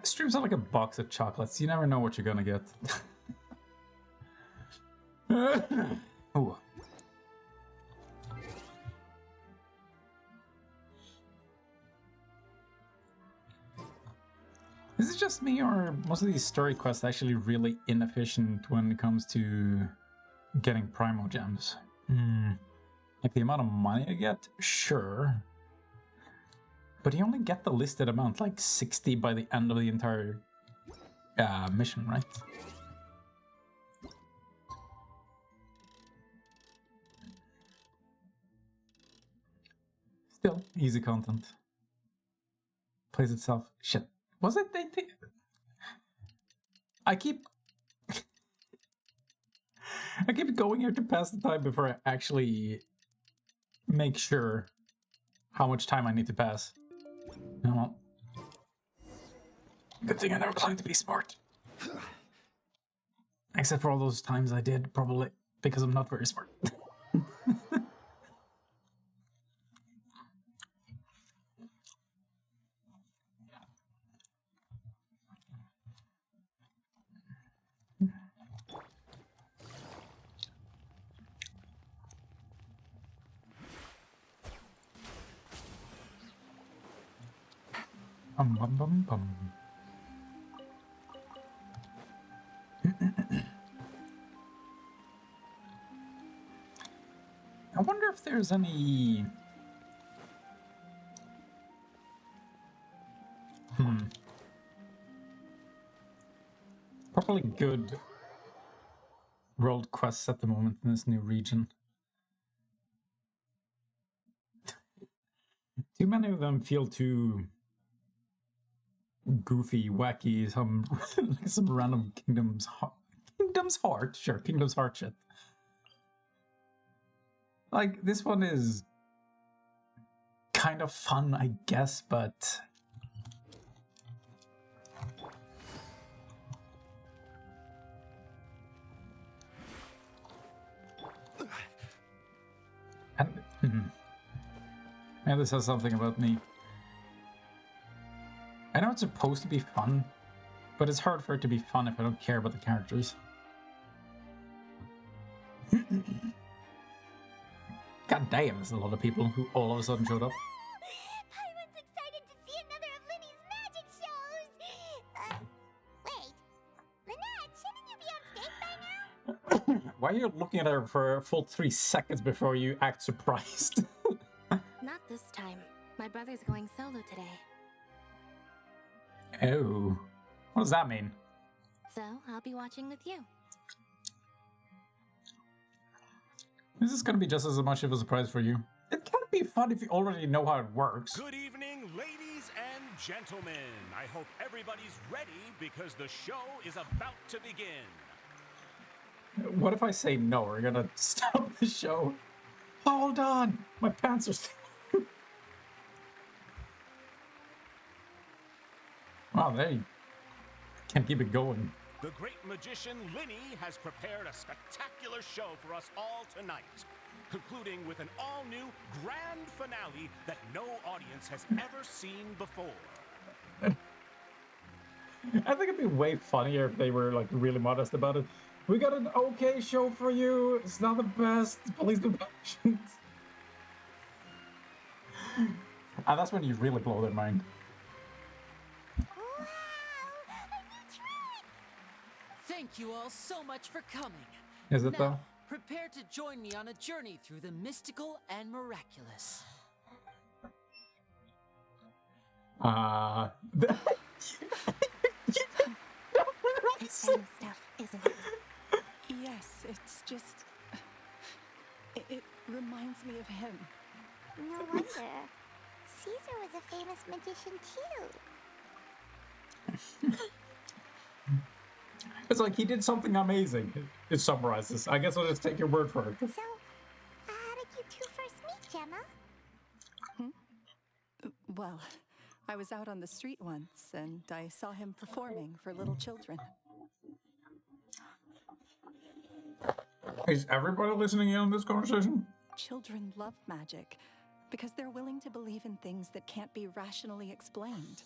Streams are like a box of chocolates. You never know what you're gonna get. Ooh. Is it just me, or most of these story quests actually really inefficient when it comes to getting Primo Gems? Like the amount of money I get? Sure. But you only get the listed amount, like 60 by the end of the entire mission, right? Still, easy content. Plays itself. Shit. Was it? I keep going here to pass the time before I actually make sure how much time I need to pass. No. Good thing I never planned to be smart. Except for all those times I did, probably because I'm not very smart. Bum bum bum bum. I wonder if there's any... Probably good world quests at the moment in this new region. Too many of them feel too goofy, wacky, some random Kingdom's Heart, sure, Kingdom's Heart shit. Like, this one is kind of fun, I guess, but... Yeah, this says something about me. I know it's supposed to be fun, but it's hard for it to be fun if I don't care about the characters. God damn, there's a lot of people who all of a sudden showed up. Pyron's excited to see another of Linny's magic shows! Wait. Lynette, shouldn't you be on stage by now? Why are you looking at her for a full 3 seconds before you act surprised? Not this time. My brother's going solo today. Oh. What does that mean? So, I'll be watching with you. This is gonna be just as much of a surprise for you. It can't be fun if you already know how it works. Good evening, ladies and gentlemen. I hope everybody's ready because the show is about to begin. What if I say no? We're gonna stop the show. Hold on! My pants are still... Wow, they can't keep it going. The great magician Linny has prepared a spectacular show for us all tonight, concluding with an all-new grand finale that no audience has ever seen before. I think it'd be way funnier if they were like really modest about it. We got an okay show for you. It's not the best. Please be patient. And that's when you really blow their mind. Thank you all so much for coming. Is it now, though? Prepare to join me on a journey through the mystical and miraculous. Exciting stuff, isn't it? Yes, it's just... It reminds me of him. No wonder. Caesar was a famous magician too. It's like he did something amazing. It summarizes. I guess I'll just take your word for it. So, how did you two first meet, Gemma? Well, I was out on the street once, and I saw him performing for little children. Is everybody listening in on this conversation? Children love magic because they're willing to believe in things that can't be rationally explained.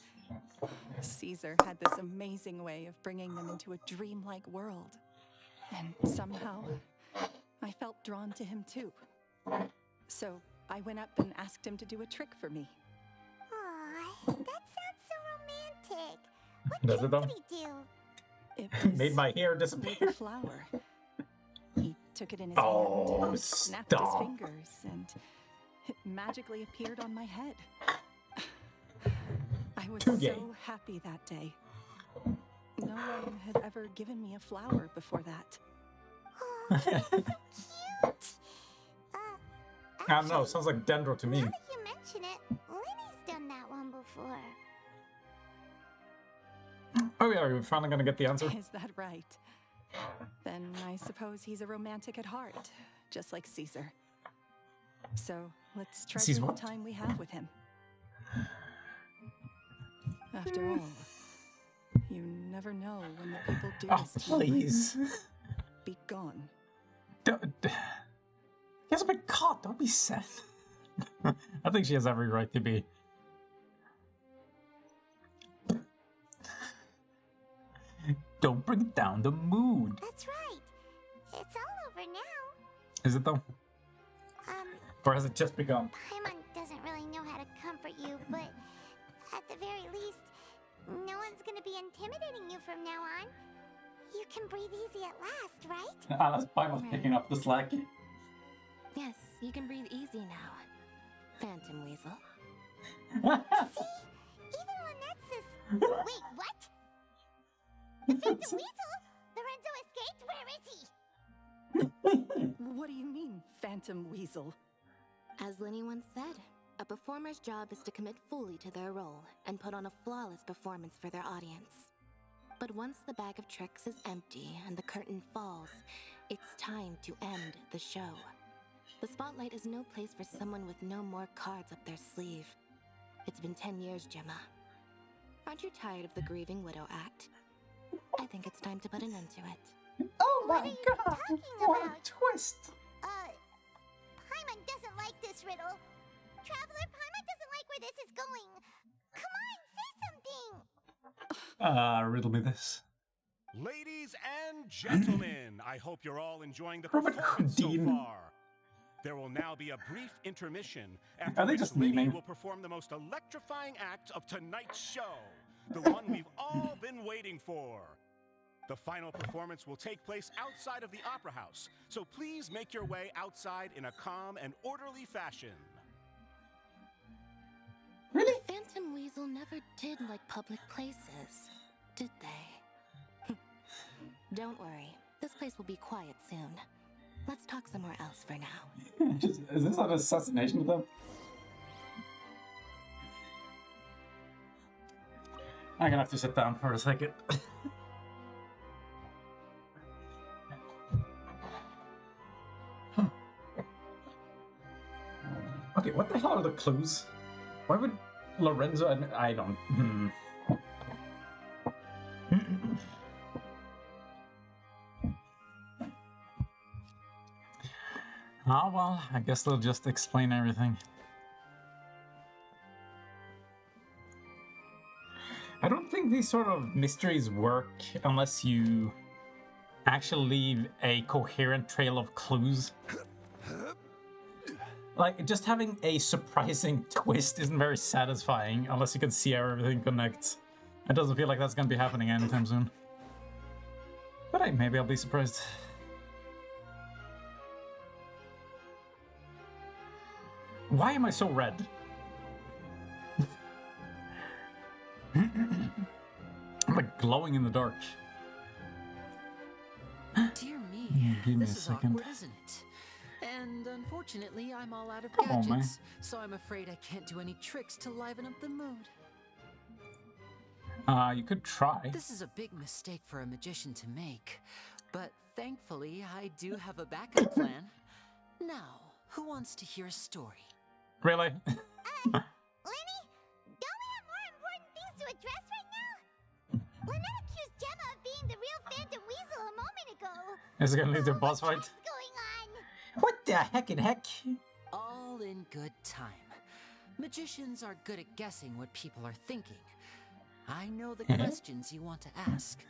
Caesar had this amazing way of bringing them into a dreamlike world. And somehow, I felt drawn to him too. So I went up and asked him to do a trick for me. Aw, that sounds so romantic. What Does trick it though? did he do? It was Made my hair with a disappear. flower. He took it in his Oh, hand, snapped his stop. fingers, and it magically appeared on my head. I was Too gay. so happy that day. No one had ever given me a flower before that. Oh, that's so cute. I don't know, Actually, sounds like Dendro to me. now that you mention it, Lenny's done that one before. Oh yeah, are we finally gonna get the answer? Is that right? Then I suppose he's a romantic at heart, just like Caesar. So let's treasure Caesar the what? time we have with him. After all, you never know when the people Oh, dearest to you please. might be gone. He hasn't been caught, don't be sad. I think she has every right to be. Don't bring down the mood. That's right. It's all over now. Is it though? Or has it just begun? Paimon doesn't really know how to comfort you, but at the very least, no one's gonna be intimidating you from now on. You can breathe easy at last, right? Unless Paimon's picking up the slack. Yes, you can breathe easy now, Phantom Weasel. See? Even Lynette says... Wait, what? The Phantom Weasel? Lorenzo escaped? Where is he? What do you mean, Phantom Weasel? As Linny once said, a performer's job is to commit fully to their role and put on a flawless performance for their audience. But once the bag of tricks is empty and the curtain falls, it's time to end the show. The spotlight is no place for someone with no more cards up their sleeve. It's been 10 years, Gemma. Aren't you tired of the grieving widow act? I think it's time to put an end to it. Oh What are you talking What about? a twist! Paimon doesn't like this riddle. Traveler, Paimon doesn't like where this is going. Come on, say something. Riddle me this. Ladies and gentlemen, I hope you're all enjoying the Robert performance so Houdin. far. There will now be a brief intermission, after Are they which just Linny memeing? will perform the most electrifying act of tonight's show, the one we've all been waiting for. The final performance will take place outside of the Opera House, so please make your way outside in a calm and orderly fashion. The Phantom Weasel never did like public places, did they? Don't worry, this place will be quiet soon. Let's talk somewhere else for now. Is this an assassination attempt? I'm gonna have to sit down for a second. Okay, what the hell are the clues? Why would Lorenzo admit? I don't. Ah, well, I guess they'll just explain everything. I don't think these sort of mysteries work unless you actually leave a coherent trail of clues. Like, just having a surprising twist isn't very satisfying unless you can see how everything connects. It doesn't feel like that's gonna be happening anytime soon. But hey, maybe I'll be surprised. Why am I so red? I'm like glowing in the dark. Dear me, Give me this a is second. awkward, isn't it? And unfortunately, I'm all out of Come on, man. gadgets, so I'm afraid I can't do any tricks to liven up the mood. You could try. This is a big mistake for a magician to make, but thankfully, I do have a backup plan. Now, who wants to hear a story? Really? Lenny, don't we have more important things to address right now? Lynette accused Gemma of being the real Phantom Weasel a moment ago. Is it gonna lead to a What boss the fight? heck's going on? What the heck in heck? All in good time. Magicians are good at guessing what people are thinking. I know the questions you want to ask.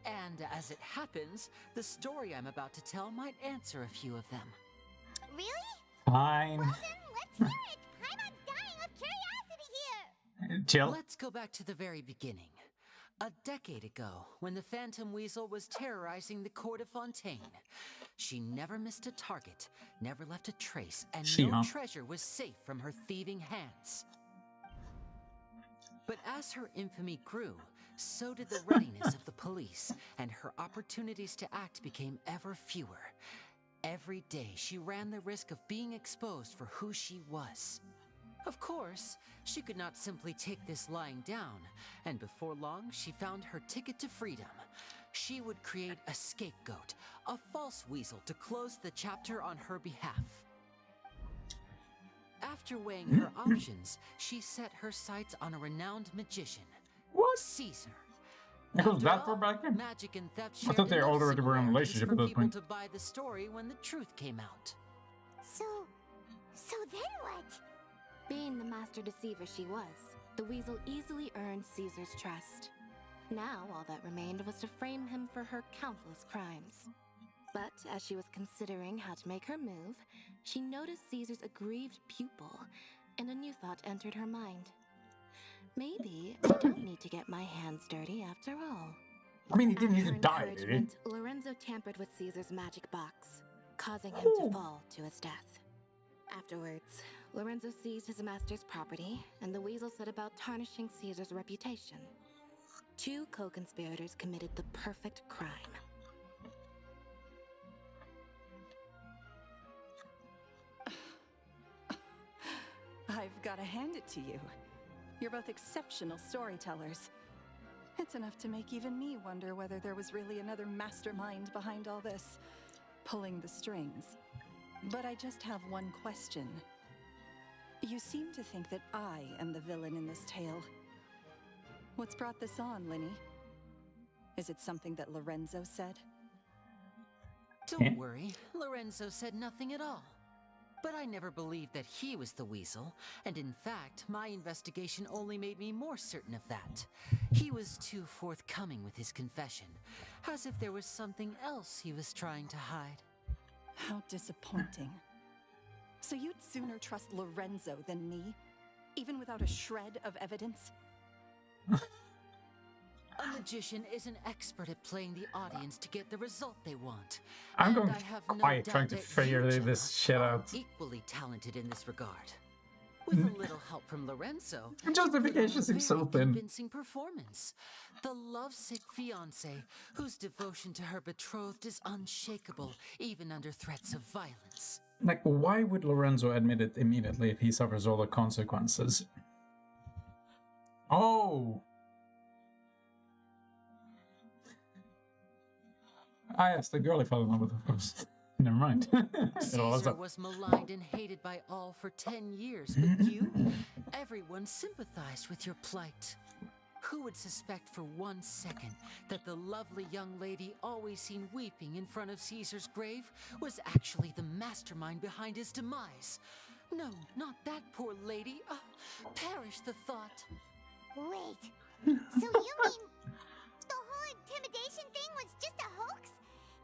And as it happens, the story I'm about to tell might answer a few of them. Really? Fine. Well then, let's hear it! Paimon's dying of curiosity here! Chill. Let's go back to the very beginning. A decade ago, when the Phantom Weasel was terrorizing the court of Fontaine. She never missed a target, never left a trace, and no treasure was safe from her thieving hands. But as her infamy grew, so did the readiness of the police, and her opportunities to act became ever fewer. Every day, she ran the risk of being exposed for who she was. Of course, she could not simply take this lying down, and before long, she found her ticket to freedom. She would create a scapegoat, a false weasel to close the chapter on her behalf. After weighing her options, she set her sights on a renowned magician. What? Caesar. It goes After that all, far back in? magic and theft I shared thought they enough already were in a similarities relationship for at that people point. to buy the story when the truth came out. So then what? Being the master deceiver she was, the weasel easily earned Caesar's trust. Now all that remained was to frame him for her countless crimes. But as she was considering how to make her move, she noticed Caesar's aggrieved pupil, and a new thought entered her mind. Maybe I don't need to get my hands dirty after all. I mean, he didn't need At to her die, did he? encouragement, Lorenzo tampered with Caesar's magic box, causing him to fall to his death. Afterwards, Lorenzo seized his master's property, and the weasel set about tarnishing Caesar's reputation. Two co-conspirators committed the perfect crime. I've got to hand it to you. You're both exceptional storytellers. It's enough to make even me wonder whether there was really another mastermind behind all this, pulling the strings. But I just have one question. You seem to think that I am the villain in this tale. What's brought this on, Linny? Is it something that Lorenzo said? Don't worry, Lorenzo said nothing at all. But I never believed that he was the weasel, and in fact, my investigation only made me more certain of that. He was too forthcoming with his confession, as if there was something else he was trying to hide. How disappointing. So you'd sooner trust Lorenzo than me? Even without a shred of evidence? A magician is an expert at playing the audience to get the result they want. I'm And going I have no quiet doubt trying to that figure you, this Gemma, shit are out. equally talented in this regard. With a little help from Lorenzo, And justification you put on a seems so very thin. convincing performance. The lovesick fiancé, whose devotion to her betrothed is unshakable, even under threats of violence. Like, why would Lorenzo admit it immediately if he suffers all the consequences? Oh! Ah, yes, the girl he fell in love with, of course. Never mind. It all adds Caesar up. was maligned and hated by all for 10 years, but you, everyone sympathized with your plight. Who would suspect for 1 second that the lovely young lady always seen weeping in front of Caesar's grave was actually the mastermind behind his demise? No, not that poor lady. Oh, perish the thought. Wait, so you mean the whole intimidation thing was just a hoax?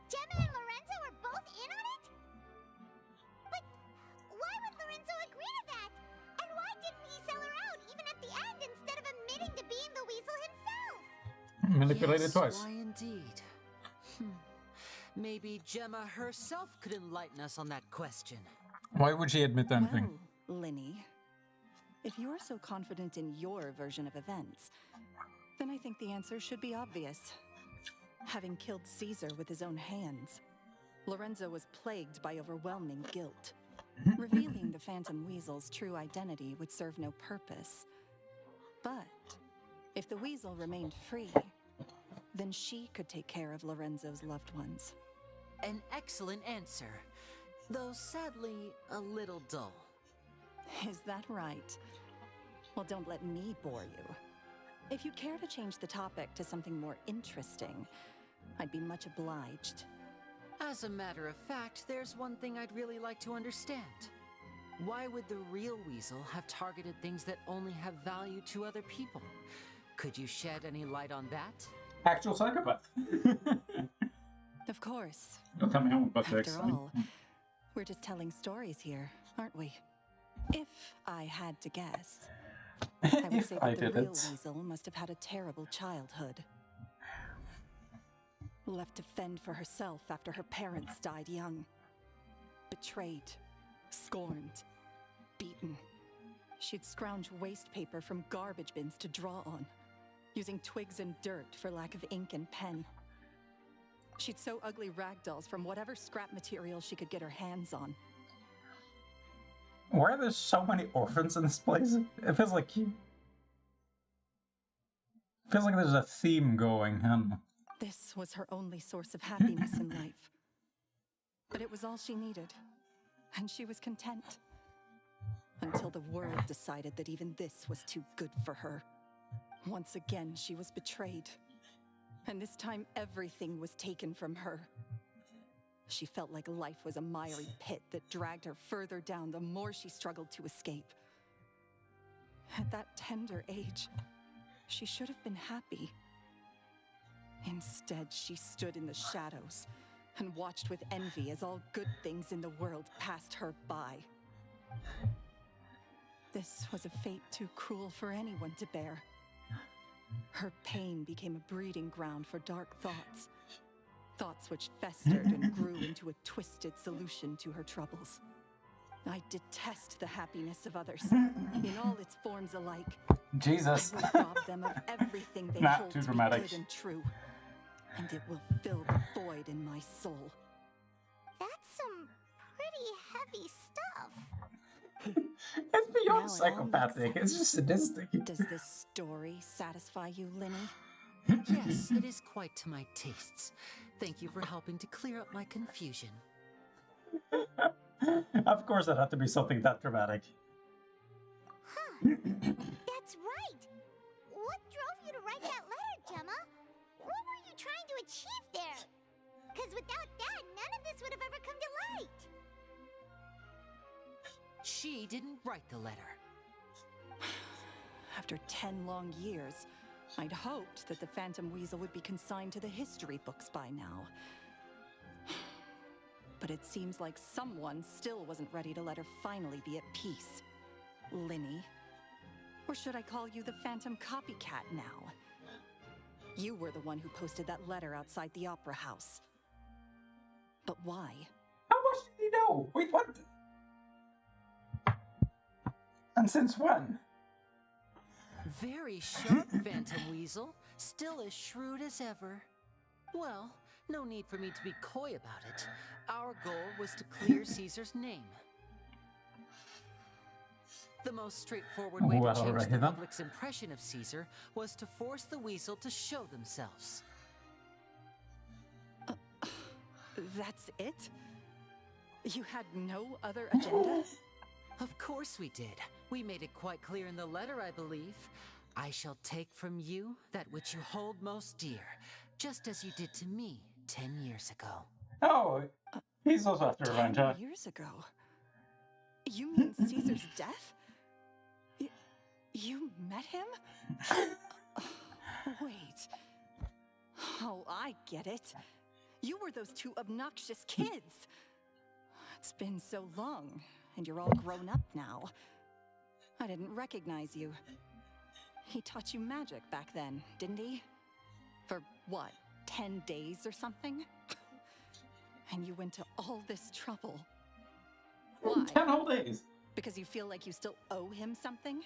Gemma and Lorenzo were both in on it? But why would Lorenzo agree to that? And why didn't he sell her out even at the end instead of admitting to being the weasel himself? Manipulated Yes, twice. why indeed? Maybe Gemma herself could enlighten us on that question. Why would she admit anything? Well, Linny, if you're so confident in your version of events, then I think the answer should be obvious. Having killed Caesar with his own hands, Lorenzo was plagued by overwhelming guilt. Revealing the Phantom Weasel's true identity would serve no purpose. But if the weasel remained free, then she could take care of Lorenzo's loved ones. An excellent answer, though sadly a little dull. Is that right? Well, don't let me bore you. If you'd care to change the topic to something more interesting, I'd be much obliged. As a matter of fact, there's one thing I'd really like to understand. Why would the real weasel have targeted things that only have value to other people? Could you shed any light on that? Actual psychopath. Of course. Don't tell me how about to After explain. all, we're just telling stories here, aren't we? If I had to guess, I would If say I that the did real it. Weasel must have had a terrible childhood. Left to fend for herself after her parents died young. Betrayed, scorned, beaten. She'd scrounge waste paper from garbage bins to draw on, using twigs and dirt for lack of ink and pen. She'd sew ugly rag dolls from whatever scrap material she could get her hands on. Why are there so many orphans in this place? It feels like there's a theme going on. This was her only source of happiness in life. But it was all she needed, and she was content. Until the world decided that even this was too good for her. Once again, she was betrayed. And this time, everything was taken from her. She felt like life was a miry pit that dragged her further down the more she struggled to escape. At that tender age, she should have been happy. Instead, she stood in the shadows and watched with envy as all good things in the world passed her by. This was a fate too cruel for anyone to bear. Her pain became a breeding ground for dark thoughts. Thoughts which festered and grew into a twisted solution to her troubles. I detest the happiness of others, in all its forms alike. Jesus. I will rob them of everything they Not hold too to be dramatic. good and true. And it will fill the void in my soul. That's some pretty heavy stuff. It's Now beyond it all psychopathic. makes It's just sadistic. Does this story satisfy you, Linny? Yes, it is quite to my tastes. Thank you for helping to clear up my confusion. Of course, it had to be something that dramatic. That's right. What drove you to write that letter, Gemma? What were you trying to achieve there? Because without that, none of this would have ever come to light. She didn't write the letter. After 10 long years, I'd hoped that the Phantom Weasel would be consigned to the history books by now. But it seems like someone still wasn't ready to let her finally be at peace. Linny. Or should I call you the Phantom Copycat now? You were the one who posted that letter outside the Opera House. But why? How much did he know? Wait, what? And since when? Very sharp, Phantom Weasel. Still as shrewd as ever. Well, no need for me to be coy about it. Our goal was to clear Caesar's name. The most straightforward way Well, to change alright the then. public's impression of Caesar was to force the Weasel to show themselves. That's it? You had no other agenda? Of course we did. We made it quite clear in the letter, I believe. I shall take from you that which you hold most dear, just as you did to me 10 years ago. Oh, he's also after revenge, huh? 10 years ago? You mean Caesar's death? You met him? Wait. Oh, I get it. You were those two obnoxious kids. It's been so long, and you're all grown up now. I didn't recognize you. He taught you magic back then, didn't he? For what, 10 days or something? And you went to all this trouble. Why? 10 whole days. Because you feel like you still owe him something?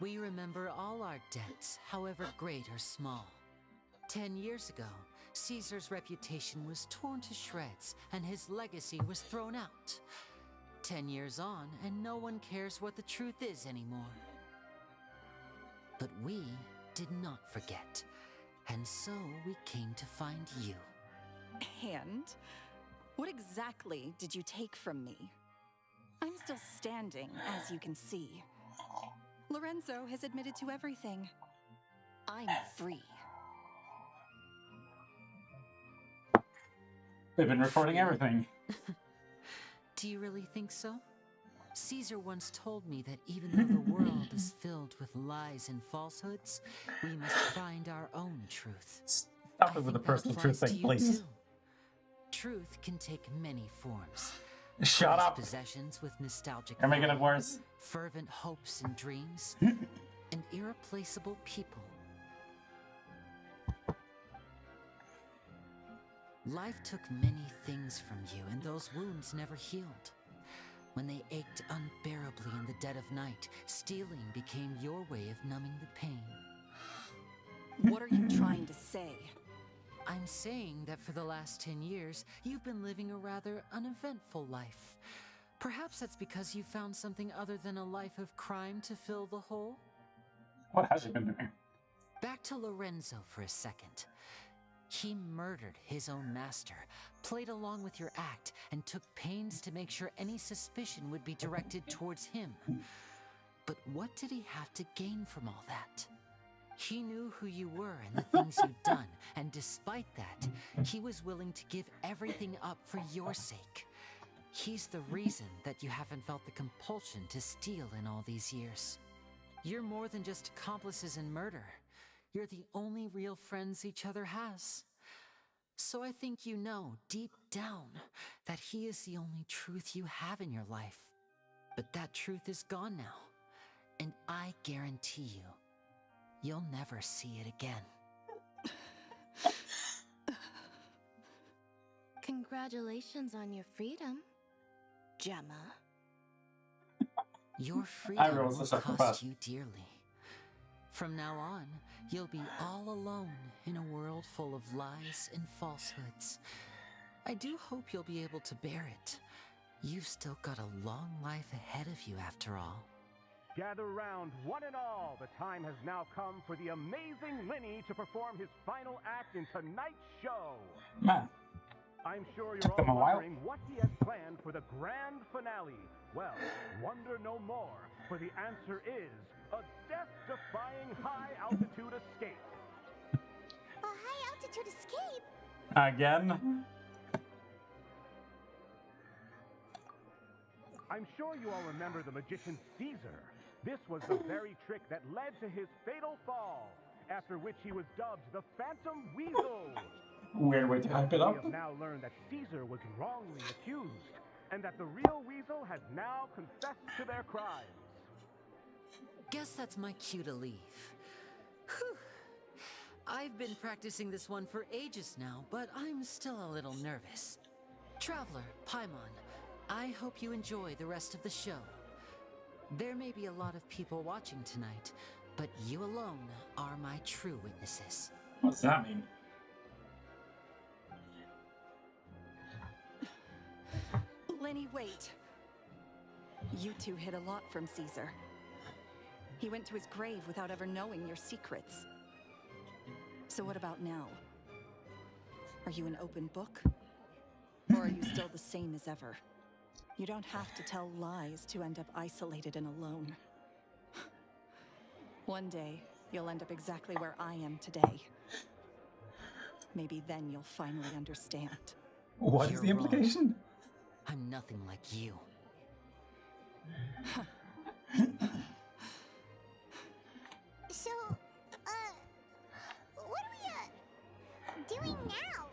We remember all our debts, however great or small. 10 years ago, Caesar's reputation was torn to shreds, and his legacy was thrown out. 10 years on, and no one cares what the truth is anymore. But we did not forget, and so we came to find you. And? What exactly did you take from me? I'm still standing, as you can see. Lorenzo has admitted to everything. I'm free. They've been recording everything. Do you really think so? Caesar once told me that even though the world is filled with lies and falsehoods, we must find our own truth. Stop it with the think that personal truth applies to thing, you please. too. Truth can take many forms. Shut Prized up. Possessions with nostalgic You're making it value, worse. fervent hopes and dreams, and irreplaceable people. Life took many things from you, and those wounds never healed. When they ached unbearably in the dead of night, stealing became your way of numbing the pain. What are you trying to say? I'm saying that for the last 10 years, you've been living a rather uneventful life. Perhaps that's because you found something other than a life of crime to fill the hole? What has he been doing? Back to Lorenzo for a second. He murdered his own master, played along with your act, and took pains to make sure any suspicion would be directed towards him. But what did he have to gain from all that? He knew who you were and the things you'd done, and despite that, he was willing to give everything up for your sake. He's the reason that you haven't felt the compulsion to steal in all these years. You're more than just accomplices in murder. You're the only real friends each other has. So I think you know, deep down, that he is the only truth you have in your life. But that truth is gone now. And I guarantee you, you'll never see it again. Congratulations on your freedom, Gemma. Your freedom Rose the will psychopath. cost you dearly. From now on, you'll be all alone in a world full of lies and falsehoods. I do hope you'll be able to bear it. You've still got a long life ahead of you after all. Gather round, one and all. The time has now come for the amazing Lenny to perform his final act in tonight's show. Man, I'm sure you're Took them all a while. wondering what he has planned for the grand finale. Well, wonder no more, for the answer is a death-defying high-altitude escape. A high-altitude escape? again? I'm sure you all remember the magician Caesar. This was the very trick that led to his fatal fall, after which he was dubbed the Phantom Weasel. Weird way to hype it We up. have now learned that Caesar was wrongly accused, and that the real Weasel has now confessed to their crimes. Guess that's my cue to leave. Whew. I've been practicing this one for ages now, but I'm still a little nervous. Traveler, Paimon, I hope you enjoy the rest of the show. There may be a lot of people watching tonight, but you alone are my true witnesses. What does that mean? Lenny, wait. You two hid a lot from Caesar. He went to his grave without ever knowing your secrets. So what about now? Are you an open book? Or are you still the same as ever? You don't have to tell lies to end up isolated and alone. One day, you'll end up exactly where I am today. Maybe then you'll finally understand. What is You're the wrong. implication? I'm nothing like you. So, what are we, doing now?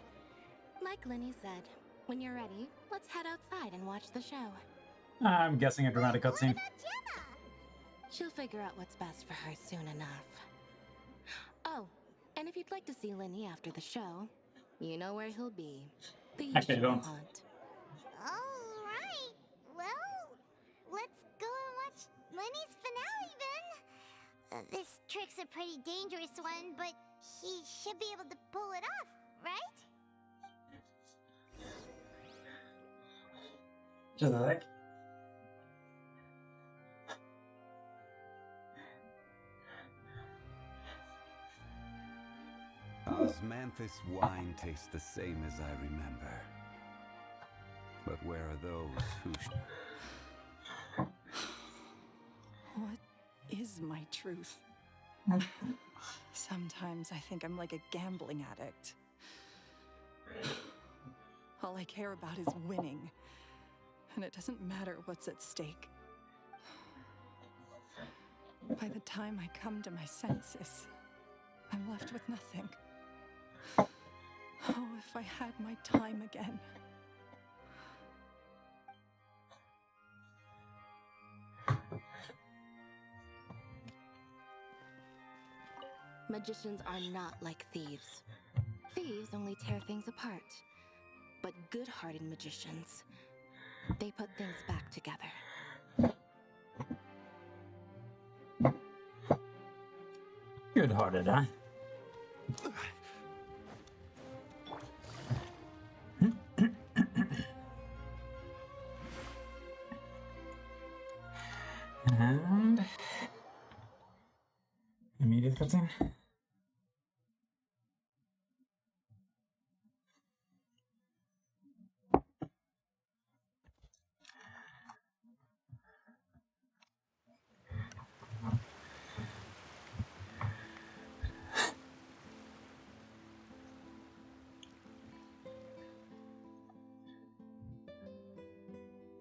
Like Lenny said, when you're ready, let's head outside and watch the show. I'm guessing a dramatic What cutscene. about Gemma? She'll figure out what's best for her soon enough. Oh, and if you'd like to see Lenny after the show, you know where he'll be. The Actually, I usual don't. haunt. Alright, well, let's go and watch Lenny's finale then. This trick's a pretty dangerous one, but he should be able to pull it off, right? Just a sec. Osmanthus wine tastes the same as I remember. But where are those who... What is my truth? Sometimes I think I'm like a gambling addict. All I care about is winning. And it doesn't matter what's at stake. By the time I come to my senses, I'm left with nothing. Oh, if I had my time again. Magicians are not like thieves. Thieves only tear things apart. But good-hearted magicians, they put things back together. Good-hearted, huh? And immediate cutscene.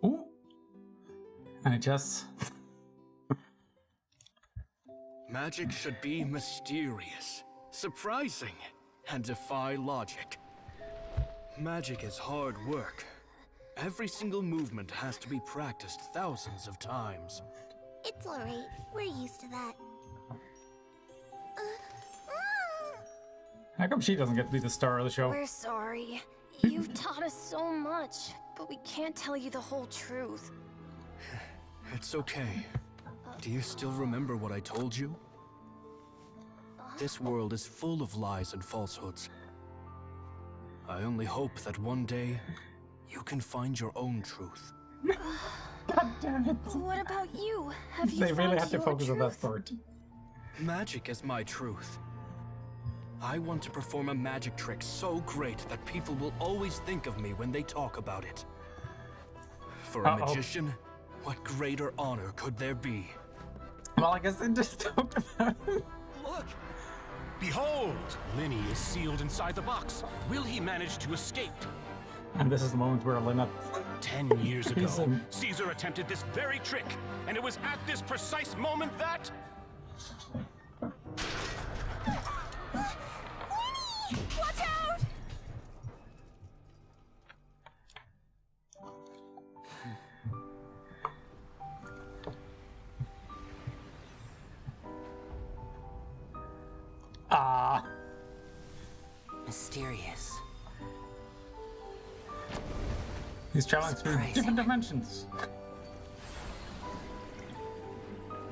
Ooh. NHS. Magic should be mysterious, surprising, and defy logic. Magic is hard work. Every single movement has to be practiced thousands of times. It's alright. We're used to that. How come she doesn't get to be the star of the show? We're sorry. You've taught us so much, but we can't tell you the whole truth. It's okay. Do you still remember what I told you? This world is full of lies and falsehoods. I only hope that one day you can find your own truth. God damn it. What about you? Have you They really found have to your focus on that truth? part. Magic is my truth. I want to perform a magic trick so great that people will always think of me when they talk about it. For a magician, what greater honor could there be? Well, I guess they just talked about it. Look! Behold! Linny is sealed inside the box. Will he manage to escape? And this is the moment where Lynette 10 years ago, Reason. Caesar attempted this very trick, and it was at this precise moment that... Watch out! Ah. Mysterious. He's traveling through Surprising. different dimensions.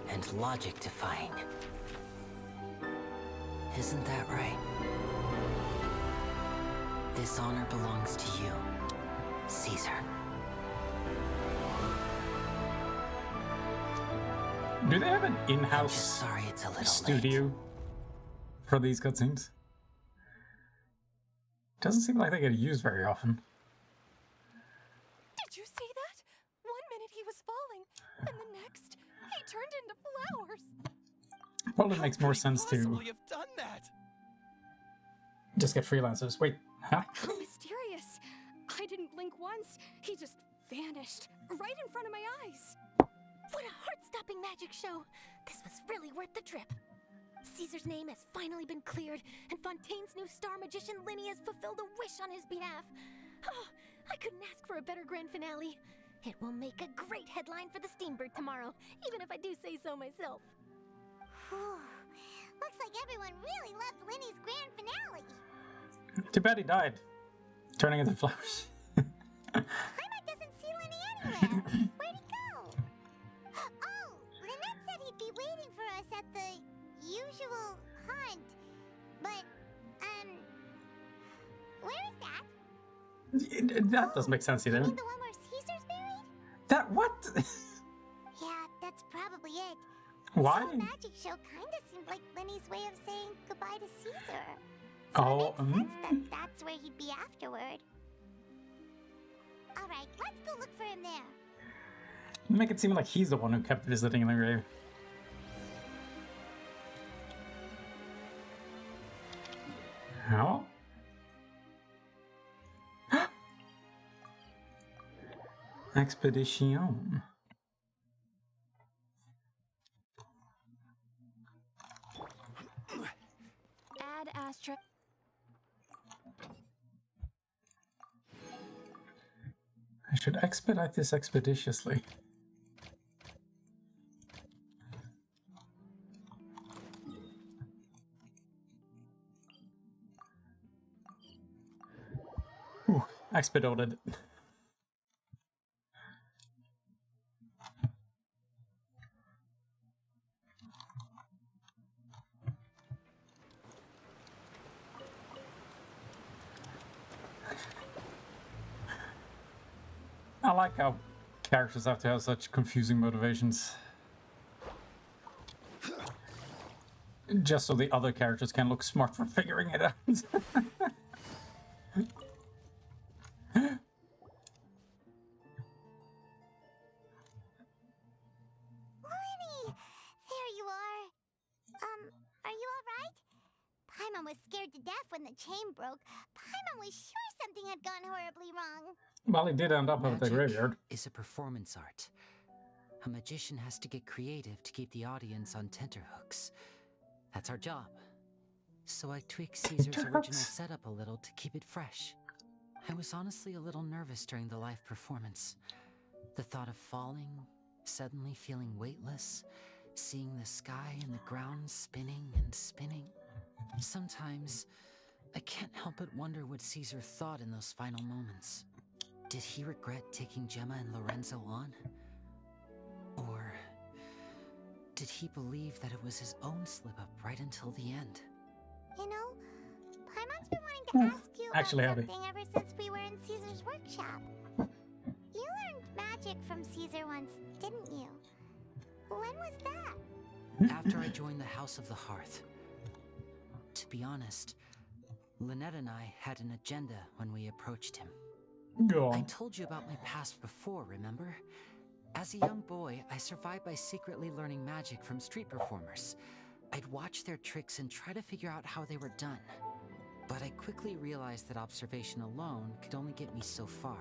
And logic defying. Isn't that right? This honor belongs to you, Caesar. Do they have an I'm in-house just sorry it's a little studio for these cutscenes? Doesn't seem like they get used very often. Did you see that? 1 minute he was falling, and the next, he turned into flowers. Probably makes more sense to Possibly have done that. just get freelancers. Wait, huh? Mysterious. I didn't blink once. He just vanished right in front of my eyes. What a heart-stopping magic show! This was really worth the trip. Caesar's name has finally been cleared, and Fontaine's new star magician Linny has fulfilled a wish on his behalf. Oh, I couldn't ask for a better grand finale. It will make a great headline for the Steambird tomorrow, even if I do say so myself. Looks like everyone really loved Linny's grand finale. Too bad he died, turning into flowers. Paimon doesn't see Linny anywhere. Where'd he go? Oh, Lynette said he'd be waiting for us at the usual hunt. But, where is that? That doesn't make sense either. You mean the one where Caesar's buried? That what? Yeah, that's probably it. Why? This whole magic show kinda seemed like Linny's way of saying goodbye to Caesar. So Oh, it makes sense that that's where he'd be afterward. Alright, let's go look for him there. Make it seem like he's the one who kept visiting the grave. How? Expedition. I should expedite this expeditiously. Ooh, expedited. I like how characters have to have such confusing motivations. Just so the other characters can look smart for figuring it out. Lenny! There you are. Are you alright? Paimon was scared to death when the chain broke. Paimon was sure something had gone horribly wrong. Well, he did end up at the Magic graveyard. is a performance art. A magician has to get creative to keep the audience on tenterhooks. That's our job. So I tweaked Caesar's original setup a little to keep it fresh. I was honestly a little nervous during the live performance. The thought of falling, suddenly feeling weightless, seeing the sky and the ground spinning and spinning. Sometimes, I can't help but wonder what Caesar thought in those final moments. Did he regret taking Gemma and Lorenzo on? Or did he believe that it was his own slip-up right until the end? You know, Paimon's been wanting to ask you about Actually, Abby. something ever since we were in Caesar's workshop. You learned magic from Caesar once, didn't you? When was that? After I joined the House of the Hearth. To be honest, Lynette and I had an agenda when we approached him. Go I on. told you about my past before, remember? As a young boy, I survived by secretly learning magic from street performers. I'd watch their tricks and try to figure out how they were done. But I quickly realized that observation alone could only get me so far.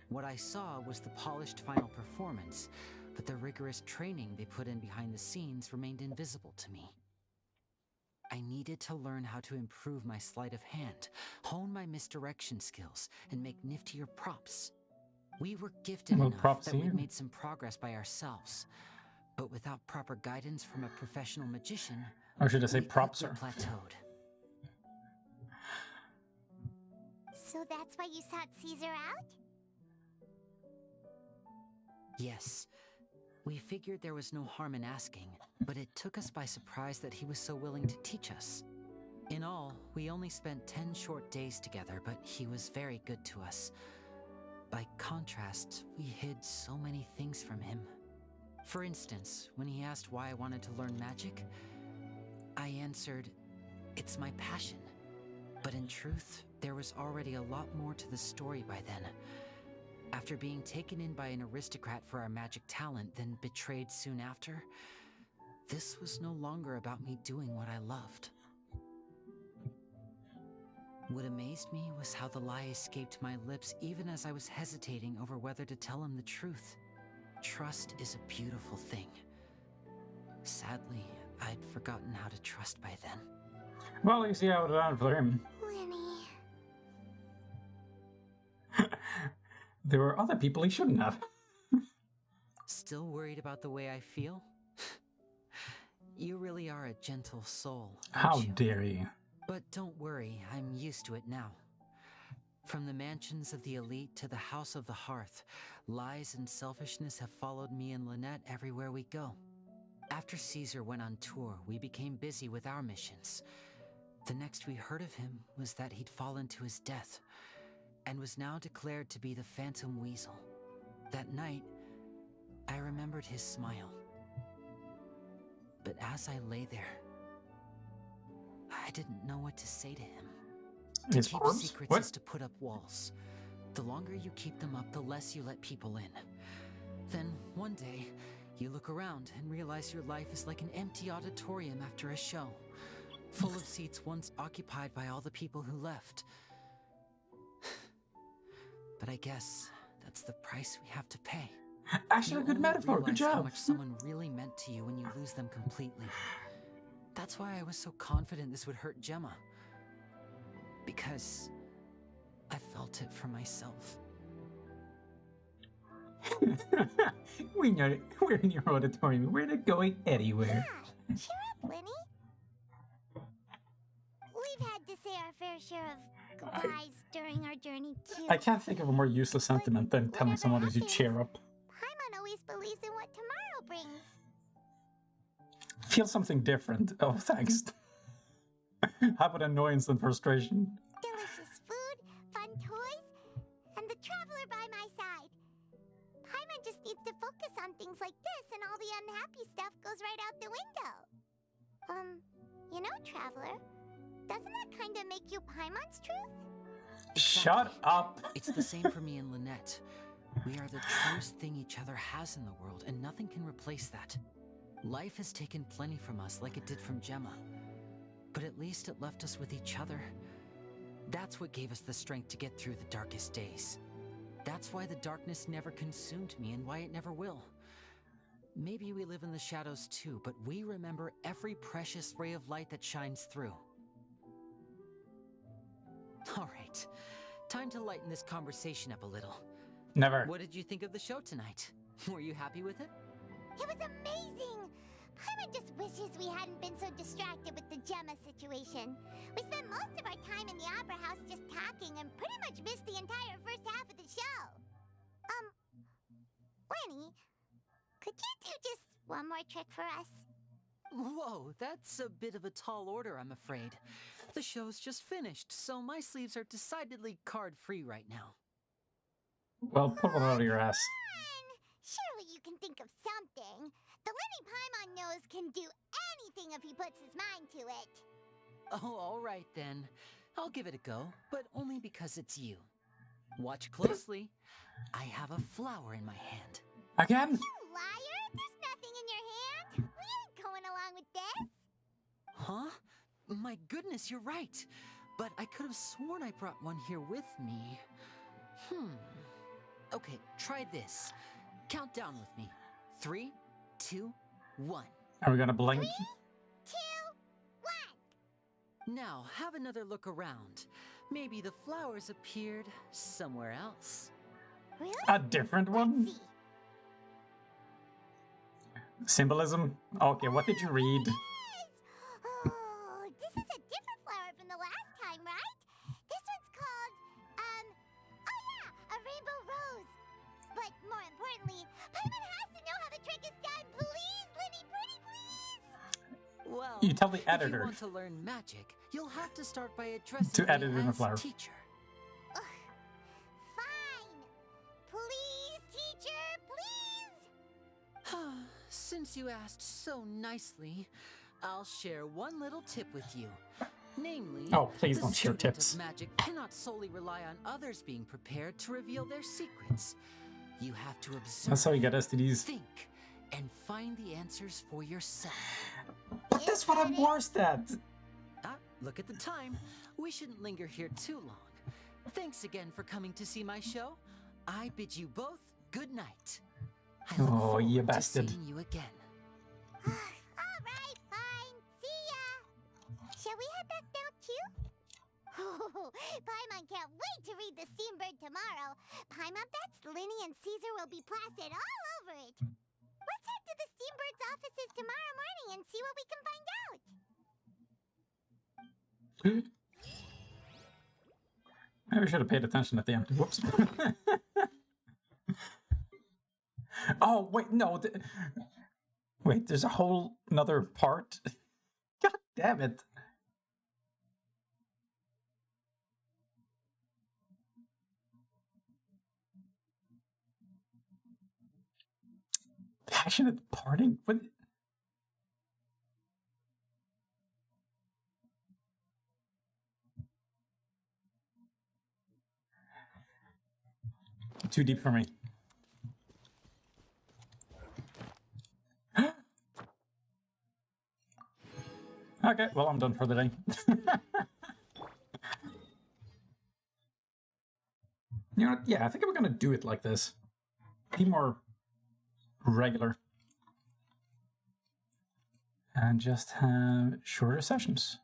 What I saw was the polished final performance, but the rigorous training they put in behind the scenes remained invisible to me. I needed to learn how to improve my sleight of hand, hone my misdirection skills, and make niftier props. We were gifted Well, enough props that to we you. made some progress by ourselves. But without proper guidance from a professional magician, Or should I say we props? quickly plateaued. So that's why you sought Caesar out? Yes. We figured there was no harm in asking, but it took us by surprise that he was so willing to teach us. In all, we only spent 10 short days together, but he was very good to us. By contrast, we hid so many things from him. For instance, when he asked why I wanted to learn magic, I answered, "It's my passion." But in truth, there was already a lot more to the story by then. After being taken in by an aristocrat for our magic talent, then betrayed soon after, this was no longer about me doing what I loved. What amazed me was how the lie escaped my lips even as I was hesitating over whether to tell him the truth. Trust is a beautiful thing. Sadly, I'd forgotten how to trust by then. Well, you see how it ended for him. Lenny. There were other people he shouldn't have. Still worried about the way I feel? You really are a gentle soul, aren't How you? dare you? But don't worry, I'm used to it now. From the mansions of the elite to the House of the Hearth, lies and selfishness have followed me and Lynette everywhere we go. After Caesar went on tour, we became busy with our missions. The next we heard of him was that he'd fallen to his death, and was now declared to be the Phantom Weasel. That night, I remembered his smile. But as I lay there, I didn't know what to say to him. To His keep corpse? secrets What? is to put up walls. The longer you keep them up, the less you let people in. Then, one day, you look around and realize your life is like an empty auditorium after a show, full of seats once occupied by all the people who left. But I guess that's the price we have to pay. Actually, a You good only metaphor. Good realize how job. much someone really meant to you when you lose them completely. That's why I was so confident this would hurt Gemma. Because I felt it for myself. We're in your auditorium. We're not going anywhere. Yeah, cheer up, Lenny. We've had to say our fair share of goodbyes during our journey too. I can't think of a more useless sentiment than telling whatever someone to happens, cheer up. Paimon always believes in what tomorrow brings. Feel something different. Oh, thanks. How about annoyance and frustration? Delicious food, fun toys, and the traveler by my side. Paimon just needs to focus on things like this, and all the unhappy stuff goes right out the window. You know, traveler, doesn't that kind of make you Paimon's truth? Shut up! It's the same for me and Lynette. We are the truest thing each other has in the world, and nothing can replace that. Life has taken plenty from us, like it did from Gemma. But at least it left us with each other. That's what gave us the strength to get through the darkest days. That's why the darkness never consumed me, and why it never will. Maybe we live in the shadows too, but we remember every precious ray of light that shines through. All right, time to lighten this conversation up a little. Never. What did you think of the show tonight? Were you happy with it? It was amazing! Paimon just wishes we hadn't been so distracted with the Gemma situation. We spent most of our time in the Opera House just talking and pretty much missed the entire first half of the show. Lenny, could you do just one more trick for us? Whoa, that's a bit of a tall order, I'm afraid. The show's just finished, so my sleeves are decidedly card-free right now. Well, pull it out of your ass. Surely you can think of something. The Lenny Paimon knows can do anything if he puts his mind to it. Oh, all right then. I'll give it a go, but only because it's you. Watch closely. I have a flower in my hand. Again? You liar! There's nothing in your hand. We ain't going along with this. Huh? My goodness, you're right. But I could have sworn I brought one here with me. Okay, try this. Count down with me. 3, 2, 1. Are we gonna blink? 3, 2, 1. Now, have another look around. Maybe the flowers appeared somewhere else. Really? A different one? Let's see. Symbolism? Okay, what did you read? Yes! Oh, this is a different flower from the last time, right? This one's called, oh yeah, a rainbow rose. But more importantly, Paimon has to know how the trick is done. Please, Lenny, pretty please. Well, You tell the if you editor. want to learn magic, you'll have to start by addressing To me edit in the as flower. teacher. Fine. Please, teacher, please. Since you asked so nicely, I'll share one little tip with you. Namely, Oh, please the don't share student tips. of magic cannot solely rely on others being prepared to reveal their secrets. You have to observe, That's how you get STDs. think, and find the answers for yourself. But that's what I'm worst at! Look at the time. We shouldn't linger here too long. Thanks again for coming to see my show. I bid you both good night. I look Oh, forward you to bastard. seeing you again. All right, fine. See ya. Shall we head back down too? Oh, Paimon can't wait to read The Steambird tomorrow. Paimon bets Lenny and Caesar will be plastered all over it. Let's head to the Steambird's offices tomorrow morning and see what we can find out. Maybe we should have paid attention at the end. Whoops. Oh, wait, no. Wait, there's a whole another part? God damn it. Passionate parting? What? Too deep for me. Okay, well, I'm done for the day. You know what? Yeah, I think I'm gonna do it like this. Be more regular. And just have shorter sessions.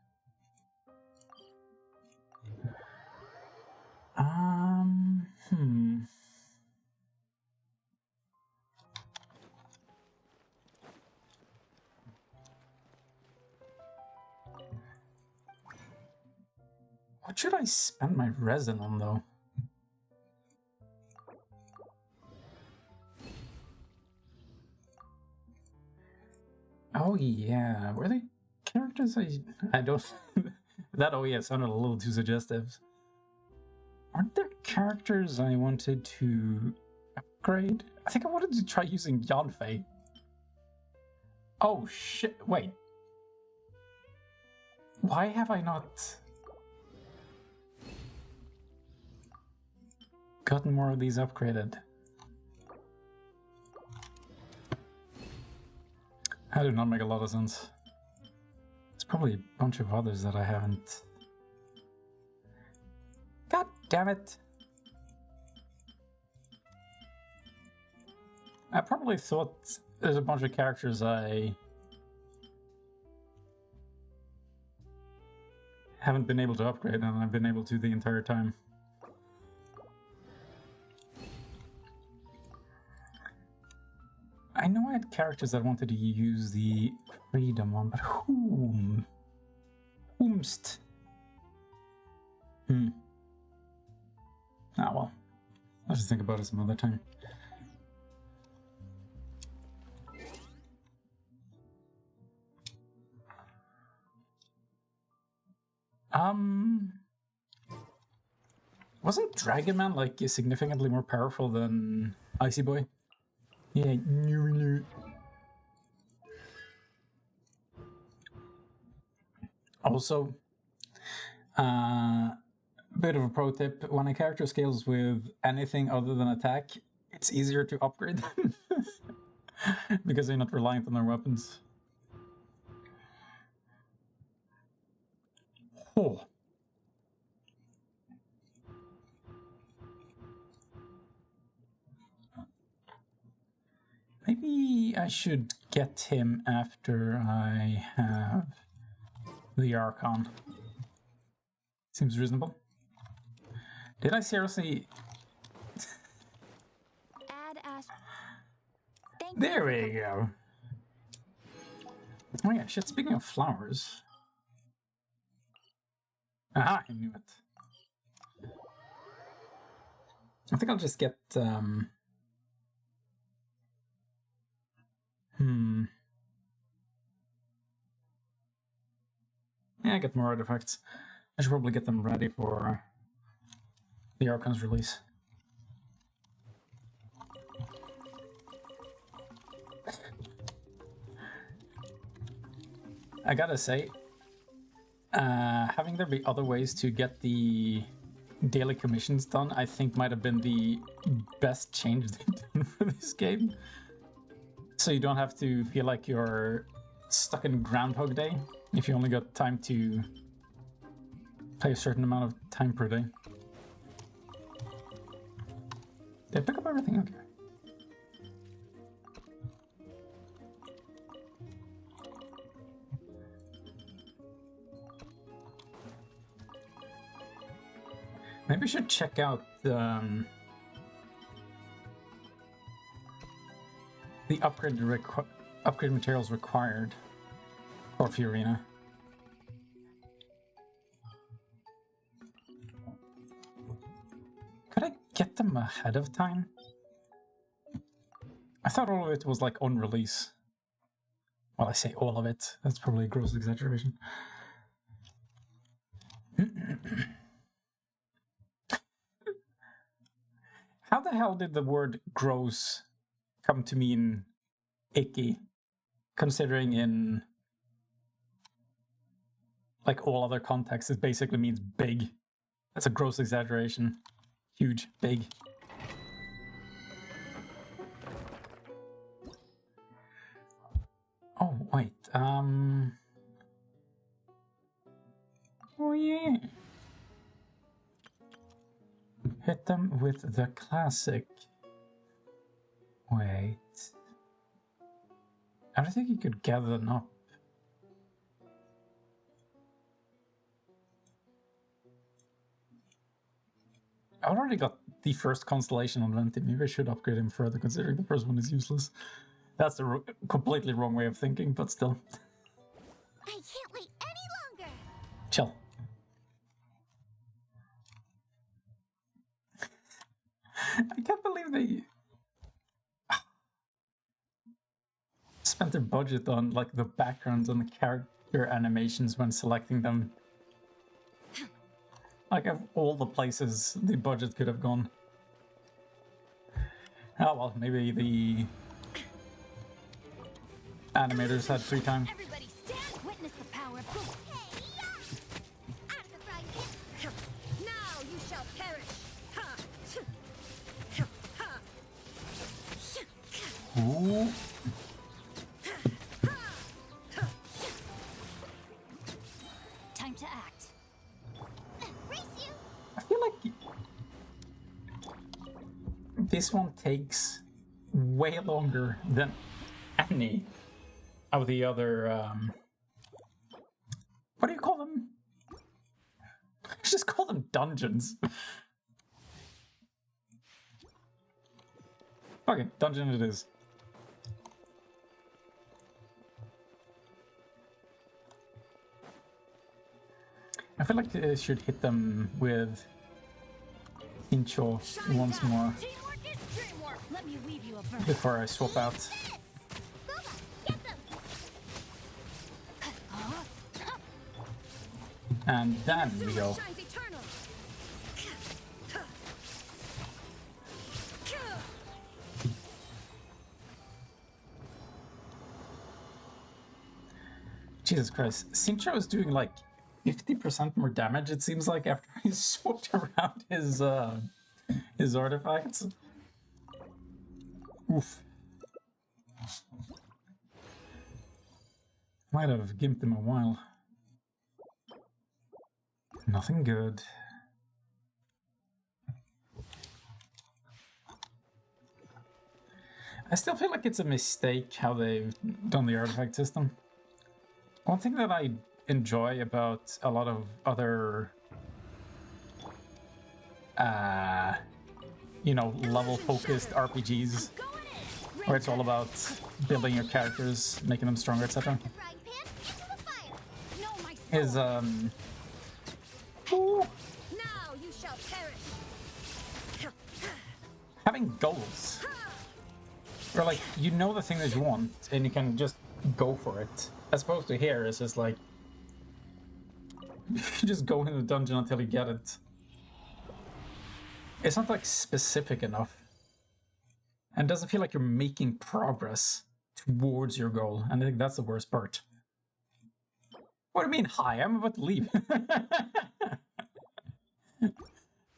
should I spend my resin on, though? Oh yeah, were they characters I don't... That oh yeah sounded a little too suggestive. Aren't there characters I wanted to upgrade? I think I wanted to try using Yanfei. Oh shit, wait. Why have I not gotten more of these upgraded? That did not make a lot of sense. There's probably a bunch of others that I haven't. God damn it! I probably thought there's a bunch of characters I haven't been able to upgrade, and I've been able to the entire time. I know I had characters that wanted to use the freedom on, but whom? Whomst? Ah well. I'll just think about it some other time. Wasn't Dragon Man like significantly more powerful than Icy Boy? Yeah, no. Also, bit of a pro tip, when a character scales with anything other than attack, it's easier to upgrade them. Because they're not reliant on their weapons. Oh. Maybe I should get him after I have the Archon. Seems reasonable. Did I seriously... There we go. Oh yeah, shit, speaking of flowers... Aha, I knew it. I think I'll just get, Yeah, get more artifacts. I should probably get them ready for the Archon's release. I gotta say, having there be other ways to get the daily commissions done, I think might have been the best change they've done for this game. So you don't have to feel like you're stuck in Groundhog Day if you only got time to play a certain amount of time per day. Did I pick up everything? Okay. Maybe I should check out the upgrade materials required for Fiorina. Could I get them ahead of time? I thought all of it was like on release. Well, I say all of it. That's probably a gross exaggeration. How the hell did the word gross come to mean icky, considering in like all other contexts it basically means big? That's a gross exaggeration. Huge, big. Oh wait, oh yeah. Hit them with the classic. Wait. I don't think you could gather them up. I already got the first constellation on Venti. Maybe I should upgrade him further, considering the first one is useless. That's the completely wrong way of thinking, but still. I can't wait any longer. Chill. I can't believe they spent their budget on like the backgrounds and the character animations when selecting them. Like of all the places the budget could have gone. Oh well, maybe the animators had free time. Everybody stand, witness the power of good. Out of the frying pan. Now you shall perish. Ooh. Time to act. Race you. I feel like this one takes way longer than any of the other, what do you call them? Just call them dungeons. Okay, dungeon it is. I feel like I should hit them with Incho once more Teamwork is dreamwork. Let me weave you a verse. before I swap out. Booba, get them. And then we go. Shines eternal. Jesus Christ, Sincho is doing like 50% more damage, it seems like, after he swapped around his artifacts. Oof. Might have gimped him a while. Nothing good. I still feel like it's a mistake how they've done the artifact system. One thing that I enjoy about a lot of other, you know, level-focused RPGs, where it's all about building your characters, making them stronger, etc., The frying pan into the fire. No, my is, Now you shall perish. having goals. Where, like, you know the thing that you want, and you can just go for it. As opposed to here, it's just like, you just go into the dungeon until you get it. It's not, like, specific enough. And it doesn't feel like you're making progress towards your goal, and I think that's the worst part. What do you mean, hi? I'm about to leave.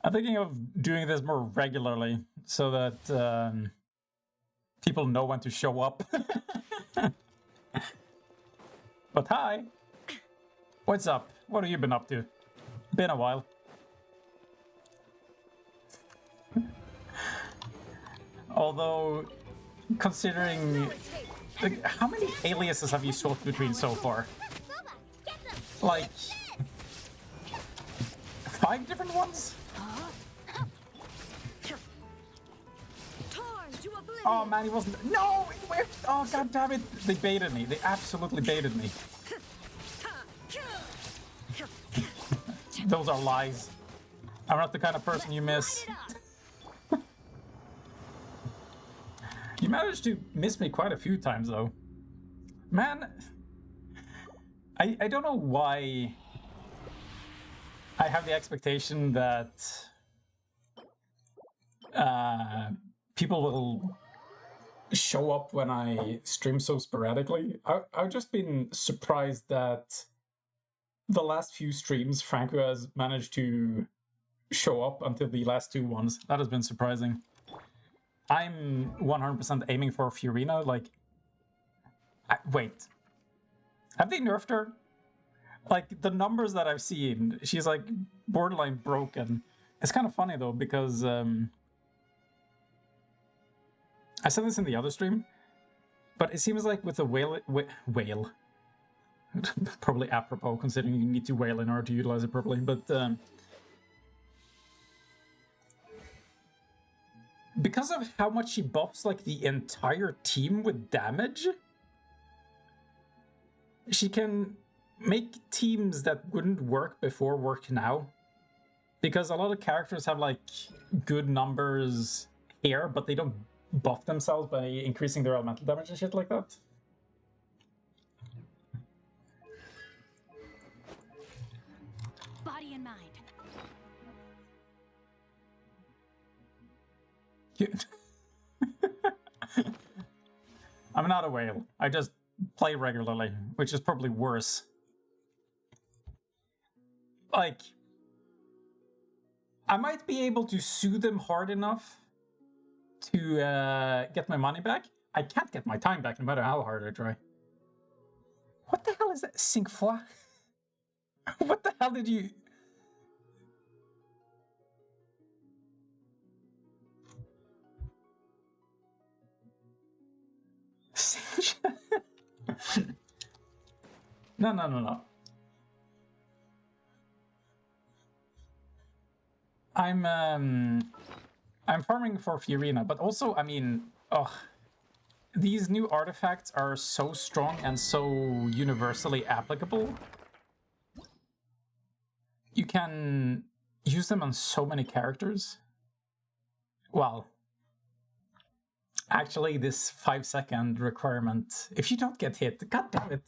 I'm thinking of doing this more regularly, so that, people know when to show up. But hi! What's up? What have you been up to? Been a while. Although, considering... Like, how many aliases have you swapped between so far? Booba, get them. Like... 5 different ones? Torn to oblivion. Oh man, he wasn't... No! Where? Oh god damn it! They baited me. They absolutely baited me. Those are lies. I'm not the kind of person you miss. You managed to miss me quite a few times, though. Man, I don't know why I have the expectation that people will show up when I stream so sporadically. I've just been surprised that the last few streams Franco has managed to show up until the last 2 ones. That has been surprising. I'm 100% aiming for Fiorina, like... wait. Have they nerfed her? Like, the numbers that I've seen, she's like borderline broken. It's kind of funny though, because I said this in the other stream, but it seems like with the whale... probably apropos, considering you need to whale in order to utilize it properly, but... because of how much she buffs like the entire team with damage, she can make teams that wouldn't work before work now. because a lot of characters have like good numbers here, but they don't buff themselves by increasing their elemental damage and shit like that. Body and mind. I'm not a whale. I just play regularly, which is probably worse. Like, I might be able to sue them hard enough to get my money back. I can't get my time back no matter how hard I try. What the hell is that? Cinq fois? What the hell did you... No. I'm farming for Fiorina, but also, I mean, these new artifacts are so strong and so universally applicable. You can use them on so many characters. Well, actually, this 5-second requirement, if you don't get hit, god damn it.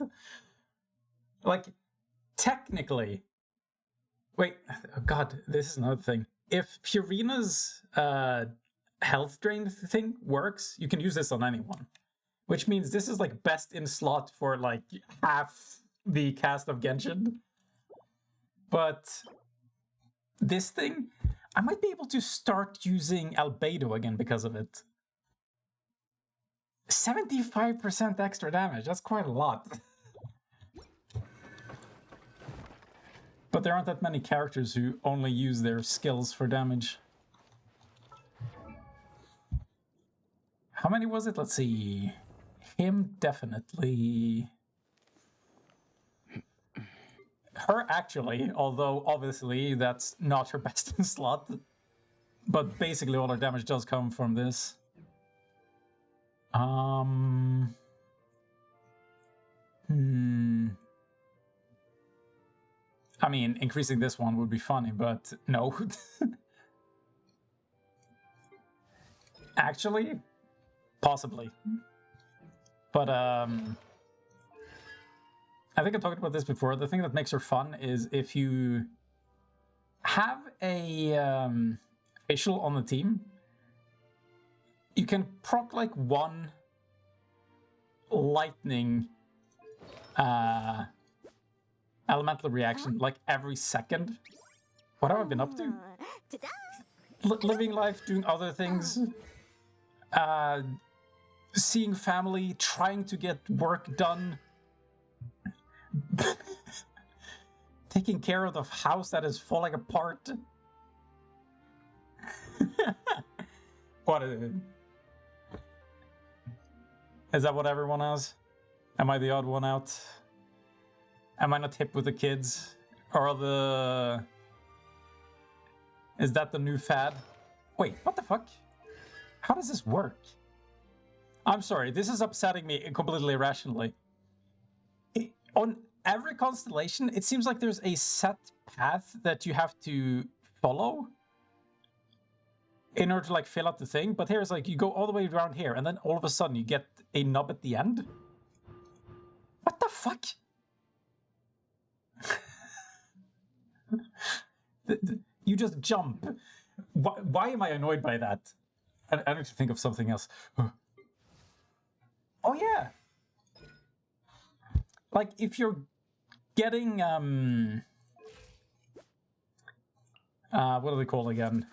Like, technically, wait, oh god, this is another thing. If Fiorina's health drain thing works, you can use this on anyone. Which means this is like best in slot for like half the cast of Genshin. But this thing, I might be able to start using Albedo again because of it. 75% extra damage, that's quite a lot. But there aren't that many characters who only use their skills for damage. How many was it? Let's see. Him, definitely. Her, actually, although obviously that's not her best in slot. But basically all her damage does come from this. I mean, increasing this one would be funny, but no. Actually, possibly. But, I think I talked about this before. The thing that makes her fun is if you have a facial on the team, you can proc like one lightning elemental reaction like every second. What have I been up to? Living life, doing other things, seeing family, trying to get work done, taking care of the house that is falling apart. What is it? Is that what everyone has? Am I the odd one out? Am I not hip with the kids? Or the... Is that the new fad? Wait, what the fuck? How does this work? I'm sorry, this is upsetting me completely irrationally. On every constellation, it seems like there's a set path that you have to follow in order to like fill out the thing, but here's like you go all the way around here and then all of a sudden you get a nub at the end. What the fuck? You just jump. Why am I annoyed by that? I need to think of something else. Oh yeah. Like if you're getting what are they called again?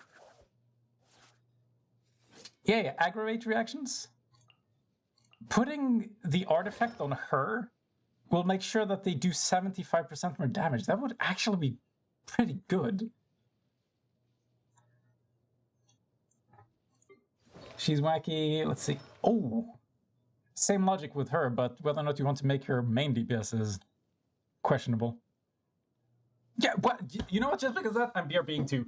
Yeah, aggravate reactions. Putting the artifact on her will make sure that they do 75% more damage. That would actually be pretty good. She's wacky. Let's see. Oh, same logic with her, but whether or not you want to make her main DPS is questionable. Yeah, what? You know what? Just because of that, I'm BRBing too.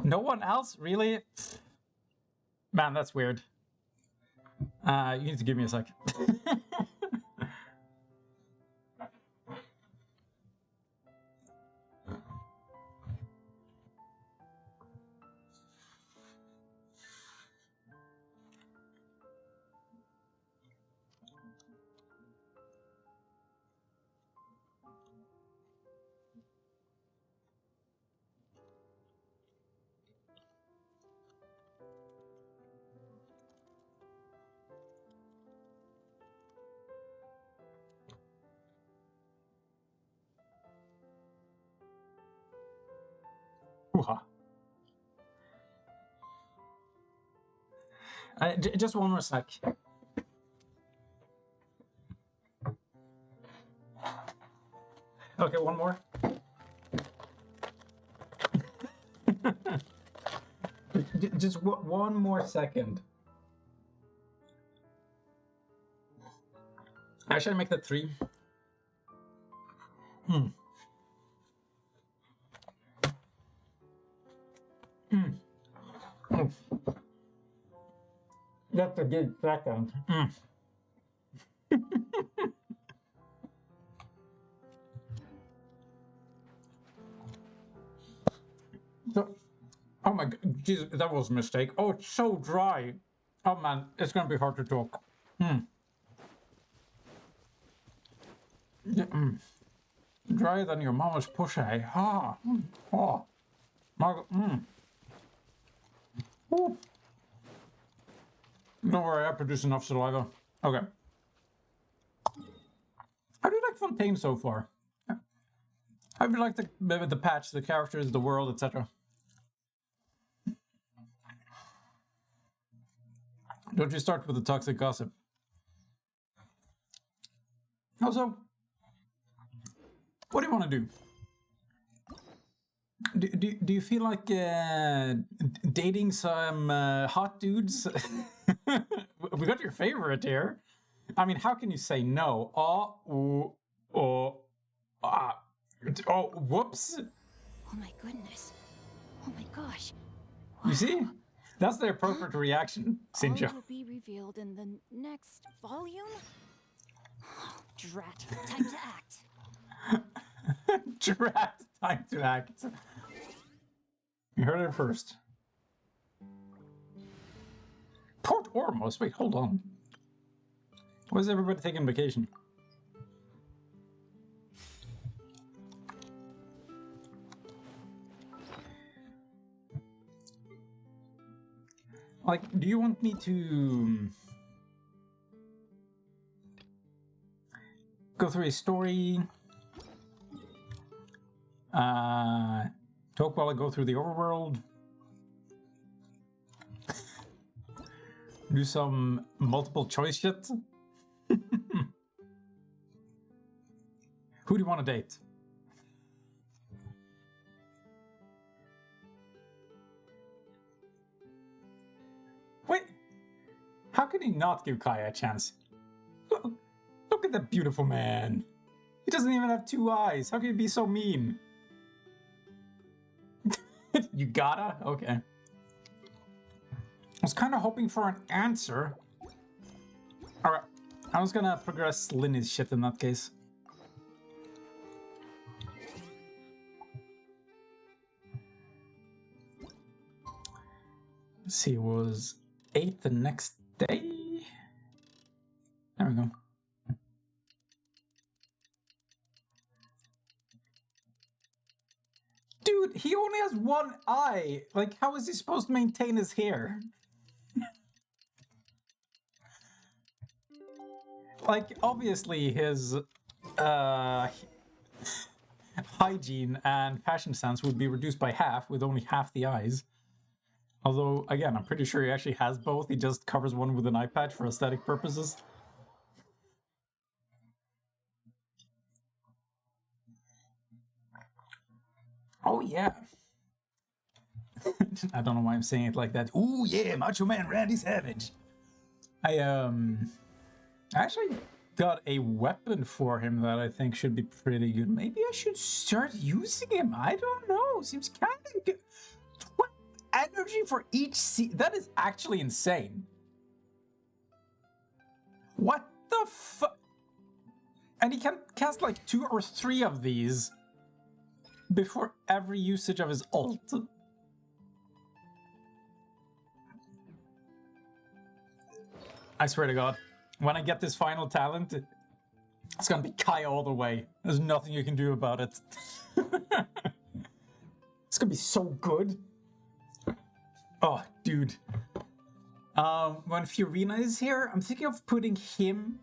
No one else? Really? Man, that's weird. You need to give me a sec. Just one more sec. Okay, one more. Just one more second. Actually, I make that 3. That's a good second. So, oh my god, Jesus, that was a mistake. Oh, it's so dry. Oh man, it's gonna be hard to talk. Yeah, drier than your mama's pussy. Ha. Oh. My, Ooh. Don't worry, I produce enough saliva. Okay. How do you like Fontaine so far? How do you like the patch, the characters, the world, etc.? Don't you start with the toxic gossip? Also, what do you want to do? Do you feel like dating some hot dudes? We got your favorite here. I mean, how can you say no? Oh, whoops. Oh my goodness. Oh my gosh. You see? That's the appropriate reaction, Sinjo. All will be revealed in the next volume? Oh, drat. Time to act. Drat. Time to act. You heard it first. Port Ormos? Wait, hold on. Why is everybody taking vacation? Like, do you want me to go through a story? Talk while I go through the overworld? Do some multiple choice shit? Who do you want to date? Wait, how can he not give Kaya a chance? Look at that beautiful man. He doesn't even have 2 eyes. How can he be so mean? You gotta? Okay. I was kind of hoping for an answer. Alright, I was gonna progress Linny's shit in that case. Let's see, it was 8 the next day? There we go. Dude, he only has 1 eye! Like, how is he supposed to maintain his hair? Like, obviously his hygiene and fashion sense would be reduced by half with only half the eyes. Although, again, I'm pretty sure he actually has both. He just covers one with an eye patch for aesthetic purposes. Oh, yeah. I don't know why I'm saying it like that. Ooh, yeah, Macho Man Randy Savage. I actually got a weapon for him that I think should be pretty good. Maybe I should start using him. I don't know. know. Seems kind of good. 12 energy for each that is actually insane. What the fuck? And he can cast like 2 or 3 of these before every usage of his ult. I swear to God, when I get this final talent, it's gonna be Kai all the way. There's nothing you can do about it. It's gonna be so good. Oh, dude. When Fiorina is here, I'm thinking of putting him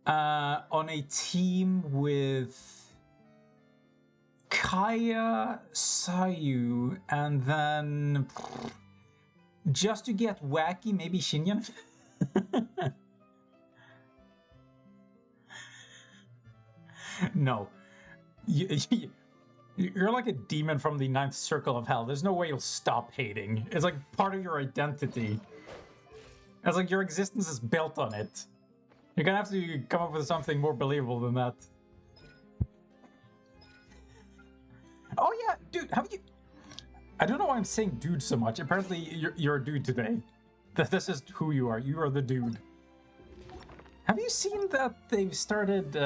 on a team with Kaya, Sayu, and then just to get wacky, maybe Shinyan. No. You're like a demon from the 9th circle of hell. There's no way you'll stop hating. It's like part of your identity. It's like your existence is built on it. You're gonna have to come up with something more believable than that. Oh yeah, dude, have you... I don't know why I'm saying dude so much. Apparently you're a dude today. This is who you are. You are the dude. Have you seen that they've started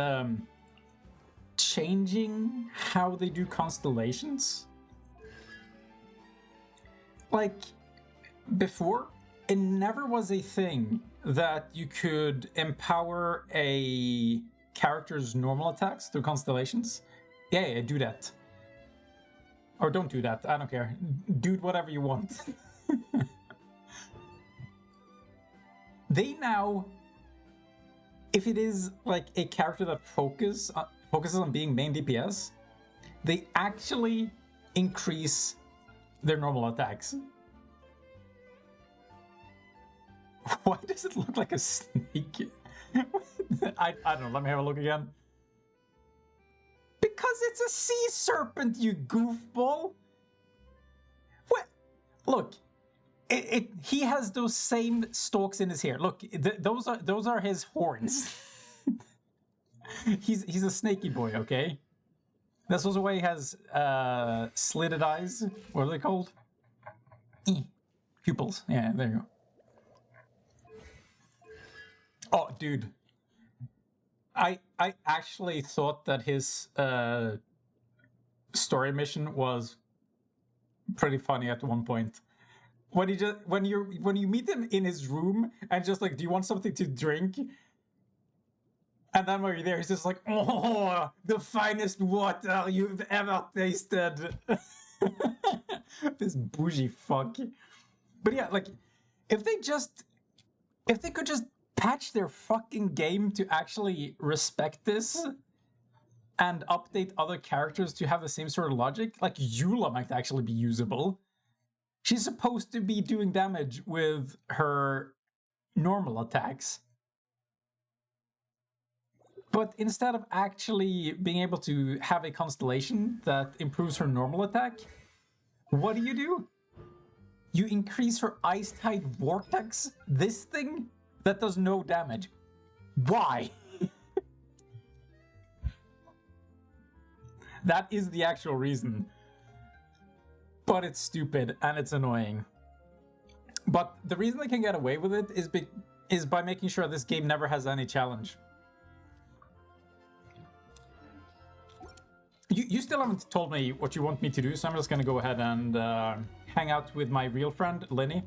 changing how they do constellations? Like, before, it never was a thing that you could empower a character's normal attacks through constellations. Yeah, do that. Or don't do that, I don't care. Do whatever you want. They now, if it is like a character that focuses on being main DPS, they actually increase their normal attacks. Why does it look like a snake? I don't know, let me have a look again. Because it's a sea serpent, you goofball! What? Look, he has those same stalks in his hair. Look, those are his horns. He's a snaky boy, okay? That's also why he has slitted eyes. What are they called? Pupils. Yeah, there you go. Oh, dude. I actually thought that his story mission was pretty funny at one point. When you meet him in his room and just like, do you want something to drink? And then when you're there, he's just like, oh, the finest water you've ever tasted. This bougie fuck. But yeah, like, if they could just patch their fucking game to actually respect this and update other characters to have the same sort of logic, like Eula might actually be usable. She's supposed to be doing damage with her normal attacks. But instead of actually being able to have a constellation that improves her normal attack, what do? You increase her Ice-Tide Vortex, this thing that does no damage. Why? That is the actual reason. But it's stupid and it's annoying. But the reason they can get away with it is by making sure this game never has any challenge. You still haven't told me what you want me to do, so I'm just gonna go ahead and hang out with my real friend, Linny.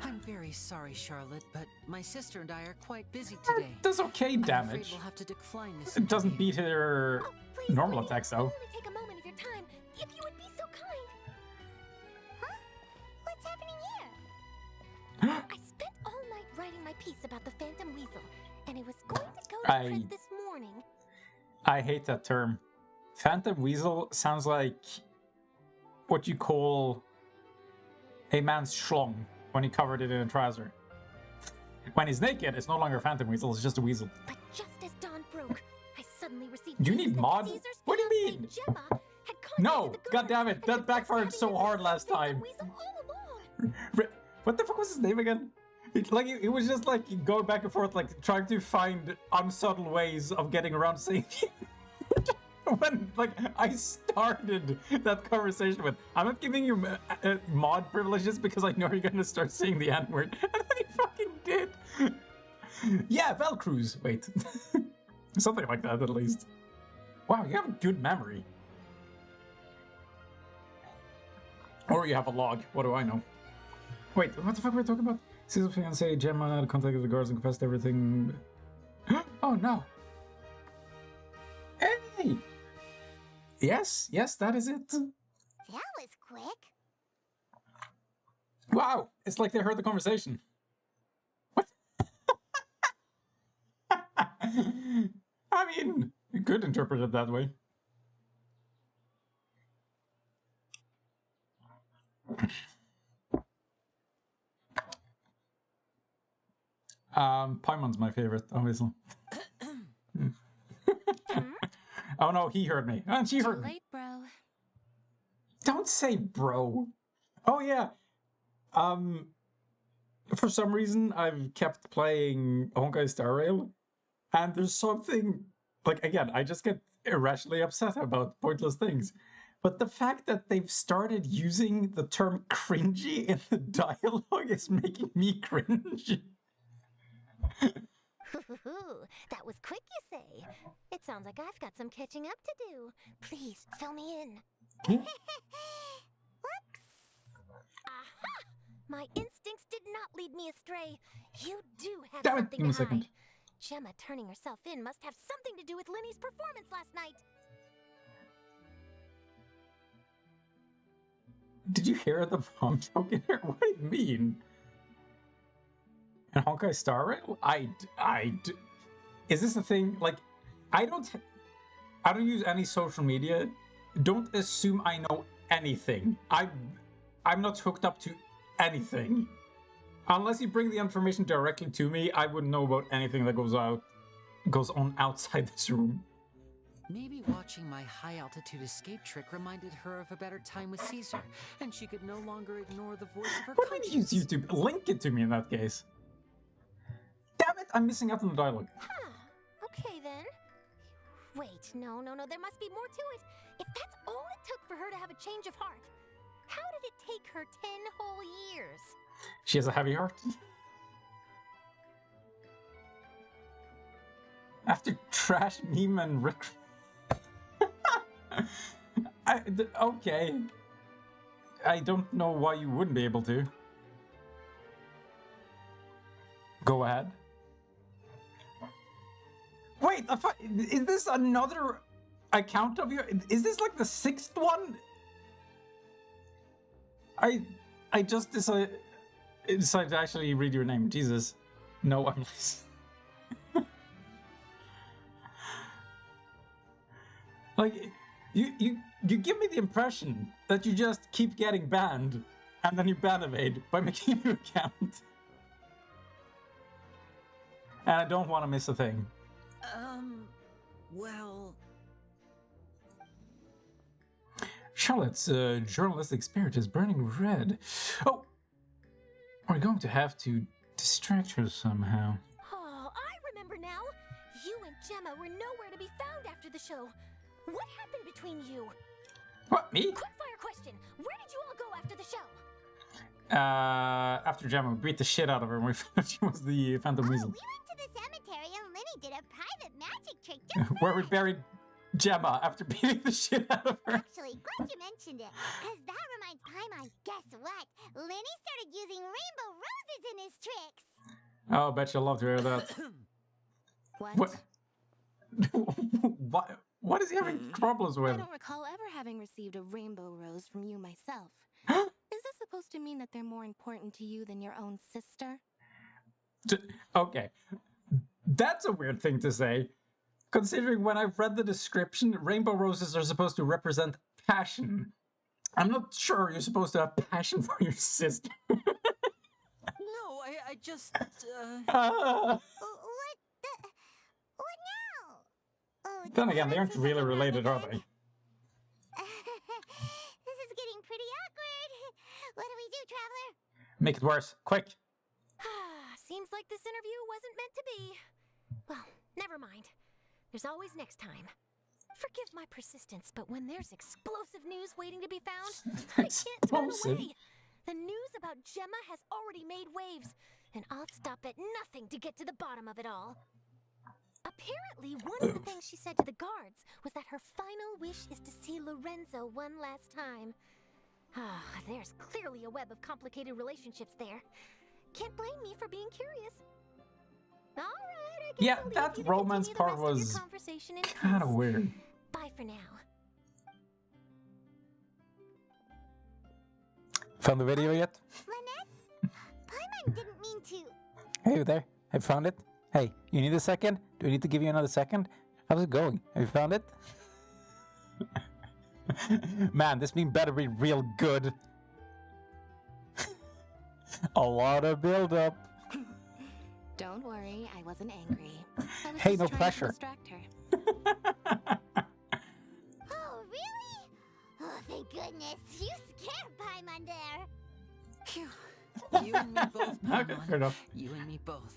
I'm very sorry, Charlotte, but my sister and I are quite busy today. That's okay I'm damage. afraid we'll have to decline this It doesn't interview. beat her normal attacks, though. Only take a moment of your time, if you would be so kind. Huh? What's happening here? I spent all night writing my piece about the Phantom Weasel, and it was going to go to print this morning. I hate that term. Phantom Weasel sounds like what you call a man's schlong when he covered it in a trouser. When he's naked, it's no longer a Phantom Weasel, it's just a weasel. But just as dawn broke, I suddenly received Do you news need that mod? Caesar's What do you fiancée, mean? Gemma, had No! contacted the God damn guards it! That and had backfired been so having hard a last Phantom time. Weasel all along. What the fuck was his name again? It was just like going back and forth, like trying to find unsubtle ways of getting around saying when like I started that conversation with, I'm not giving you mod privileges because I know you're gonna start saying the N-word, and then he fucking did. Yeah, Velcruise. Wait, something like that at least. Wow, you have a good memory. Or you have a log. What do I know? Wait, what the fuck were we talking about? Caesar's fiance Gemma contacted the guards and confessed everything. Oh no. Hey! Yes, that is it. That was quick. Wow, it's like they heard the conversation. What? I mean, you could interpret it that way. Paimon's my favorite, obviously. Oh no, he heard me. And she heard me. Late, bro. Don't say bro. Oh yeah. For some reason I've kept playing Honkai Star Rail, and there's something like, again, I just get irrationally upset about pointless things. But the fact that they've started using the term cringy in the dialogue is making me cringe. That was quick, you say? It sounds like I've got some catching up to do. Please, fill me in. Whoops. Aha! My instincts did not lead me astray. You do have Damn it, something give me a to second. hide. Gemma turning herself in must have something to do with Linny's performance last night. Did you hear the mom joke in here? What do you mean? In Honkai Star Rail? Is this a thing? Like, I don't use any social media. Don't assume I know anything. I'm not hooked up to anything. Unless you bring the information directly to me, I wouldn't know about anything that goes on outside this room. Maybe watching my high-altitude escape trick reminded her of a better time with Caesar, and she could no longer ignore the voice of her What do you conscience. use YouTube? Link it to me in that case. Damn it, I'm missing out on the dialogue. Huh. Okay, then. Wait, no, there must be more to it. If that's all it took for her to have a change of heart, how did it take her 10 whole years? She has a heavy heart. After trash meme and Rick. Okay. I don't know why you wouldn't be able to. Go ahead. Wait, is this another account of your? Is this like the 6th one? I just decided to actually read your name. Jesus. No, I'm like, you give me the impression that you just keep getting banned and then you ban evade by making a new account. And I don't want to miss a thing. Well... Charlotte's journalistic spirit is burning red. Oh! We're going to have to distract her somehow. Oh, I remember now. You and Gemma were nowhere to be found after the show. What happened between you? What, me? Quickfire question. Where did you all go after the show? After Gemma beat the shit out of her when we found she was the Phantom Weasel. We went to the cemetery and Linny did a private magic trick just Where we buried Gemma after beating the shit out of her. Actually, glad you mentioned it, because that reminds Paimon, guess what? Linny started using rainbow roses in his tricks. Oh, bet you'll love to hear that. What? What is he having problems with? I don't recall ever having received a rainbow rose from you myself. Is this supposed to mean that they're more important to you than your own sister? Okay. That's a weird thing to say. Considering when I've read the description, rainbow roses are supposed to represent passion. I'm not sure you're supposed to have passion for your sister. No, I just, What now? Oh, Then again, they aren't say really something wrong related, are again? they? This is getting pretty awkward. What do we do, Traveler? Make it worse. Quick. Seems like this interview wasn't meant to be. Well, never mind. There's always next time. Forgive my persistence, but when there's explosive news waiting to be found, I can't turn Explosive? away. The news about Gemma has already made waves, and I'll stop at nothing to get to the bottom of it all. Apparently, one of the things she said to the guards was that her final wish is to see Lorenzo one last time. Ah, there's clearly a web of complicated relationships there. Can't blame me for being curious. All right, I guess Yeah, I'll leave that you to romance continue the part rest of your was conversation in kind of peace. weird. Bye for now. Found the video yet? Lynette? Paimon didn't mean to. Hey there, have you found it? Hey, you need a second? Do I need to give you another second? How's it going? Have you found it? Man, this meme better be real good. A lot of build-up. Don't worry, I wasn't angry. I was Hey, just no trying pressure. to distract her. Oh, really? Oh, thank goodness. You scared Paimon there. Phew. You and me both, Okay, fair Paimon. enough. You and me both.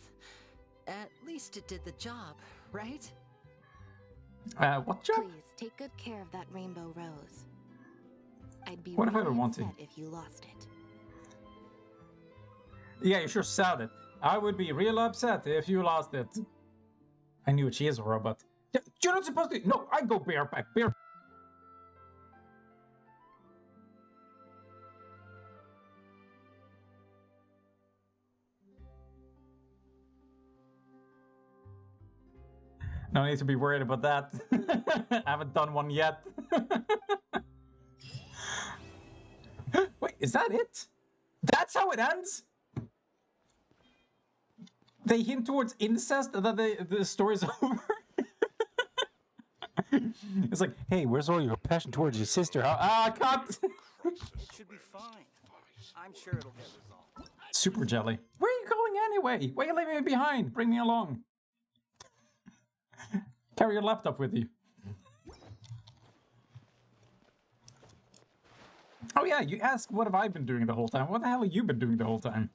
At least it did the job, right? What job? Please, take good care of that rainbow rose. I'd be What if I really don't want to? upset if you lost it. Yeah, you sure sound it. I would be real upset if you lost it. I knew she is a robot. Yeah, you're not supposed to. No, I go bareback. Bare. No need to be worried about that. I haven't done one yet. Wait, is that it? That's how it ends? They hint towards incest and then the story's over? It's like, hey, where's all your passion towards your sister? I can't. It should be fine. I'm sure it'll get resolved. Super jelly. Where are you going anyway? Why are you leaving me behind? Bring me along. Carry your laptop with you. Oh yeah, you asked what have I been doing the whole time. What the hell have you been doing the whole time?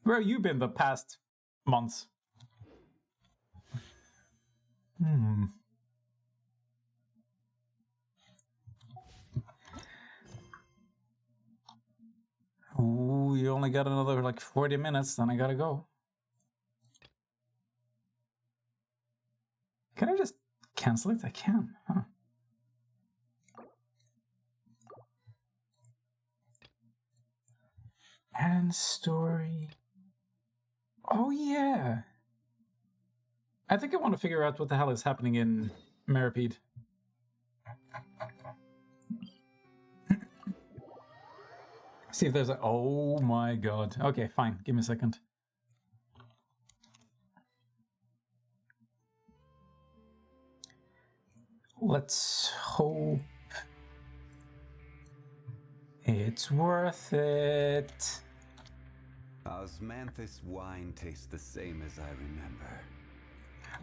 Where have you been the past months? Ooh, you only got another like 40 minutes, then I gotta go. Can I just cancel it? I can, huh? And story. Oh yeah. I think I want to figure out what the hell is happening in Meripede. See if there's a... Oh my god. Okay, fine. Give me a second. Let's hope it's worth it. Osmanthus wine tastes the same as I remember.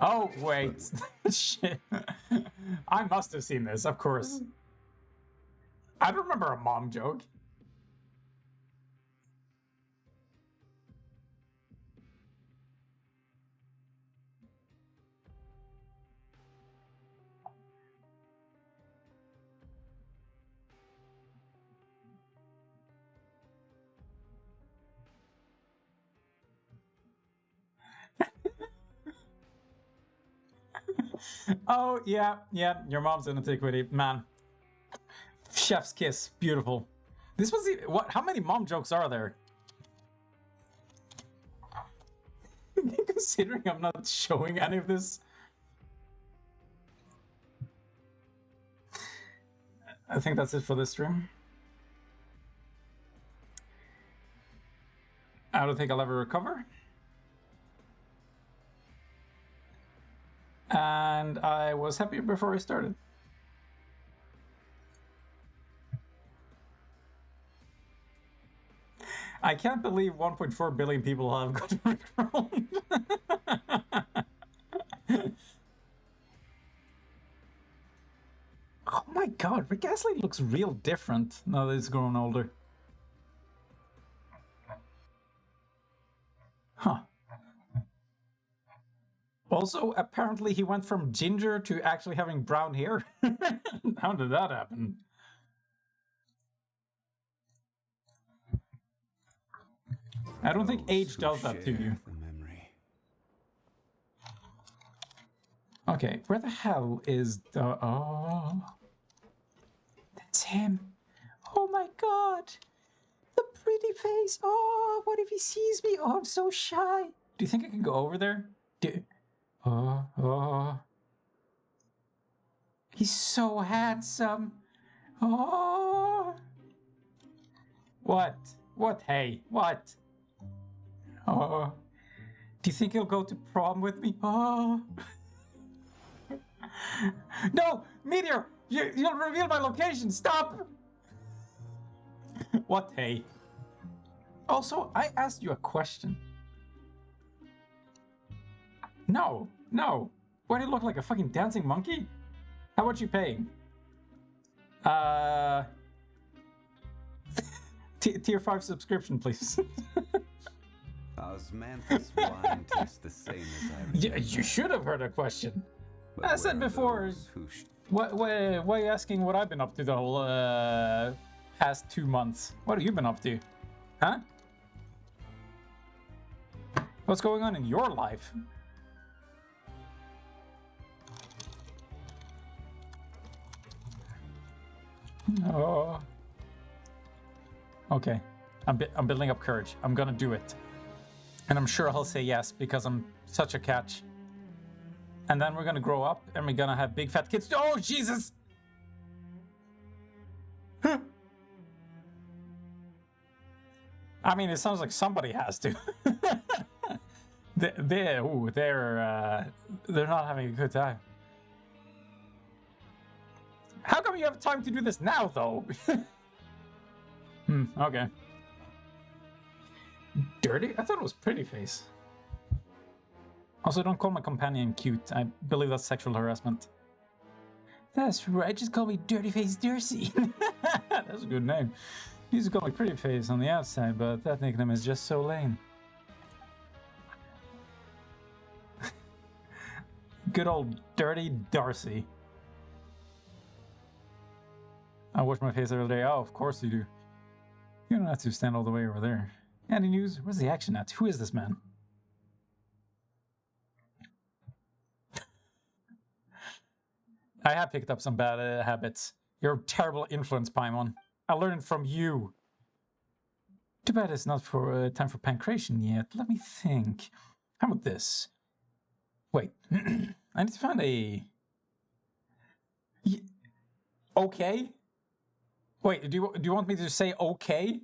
Oh, wait. Shit. I must have seen this, of course. I don't remember a mom joke. Oh, yeah, your mom's in antiquity. Man. Chef's kiss. Beautiful. This was the... What? How many mom jokes are there? Considering I'm not showing any of this. I think that's it for this stream. I don't think I'll ever recover. And I was happy before I started. I can't believe 1.4 billion people have got Rickrolled. Oh my god, Rick Astley looks real different now that he's grown older. Huh. Also, apparently he went from ginger to actually having brown hair. How did that happen? I don't think age does that to you. Okay, where the hell is the... Oh... That's him. Oh my god. The pretty face. Oh, what if he sees me? Oh, I'm so shy. Do you think I can go over there? Oh. He's so handsome. Oh. What? What? Hey, what? Oh. Do you think he'll go to prom with me? Oh. No! Meteor! You'll reveal my location! Stop! What? Hey. Also, I asked you a question. No. Why do you look like a fucking dancing monkey? How much you paying? Tier 5 subscription, please. Osmanthus wine tastes the same as I remember. You should have heard a question. But I said before, why are you asking what I've been up to the whole past 2 months? What have you been up to? Huh? What's going on in your life? No. Okay, I'm building up courage. I'm gonna do it. And I'm sure he'll say yes because I'm such a catch. And then we're gonna grow up and we're gonna have big fat kids. Oh, Jesus! I mean, it sounds like somebody has to. They're not having a good time. How come you have time to do this now, though? Okay. Dirty? I thought it was pretty face. Also, don't call my companion cute. I believe that's sexual harassment. That's right, just call me Dirty Face Dircy. That's a good name. You used to call me Pretty Face on the outside, but that nickname is just so lame. Good old Dirty Darcy. I wash my face every day. Oh, of course you do. You don't have to stand all the way over there. Any news? Where's the action at? Who is this man? I have picked up some bad habits. You're a terrible influence, Paimon. I learned it from you. Too bad it's not for time for pancreation yet. Let me think. How about this? Wait. I need to find a... Okay? Wait, do you want me to say okay?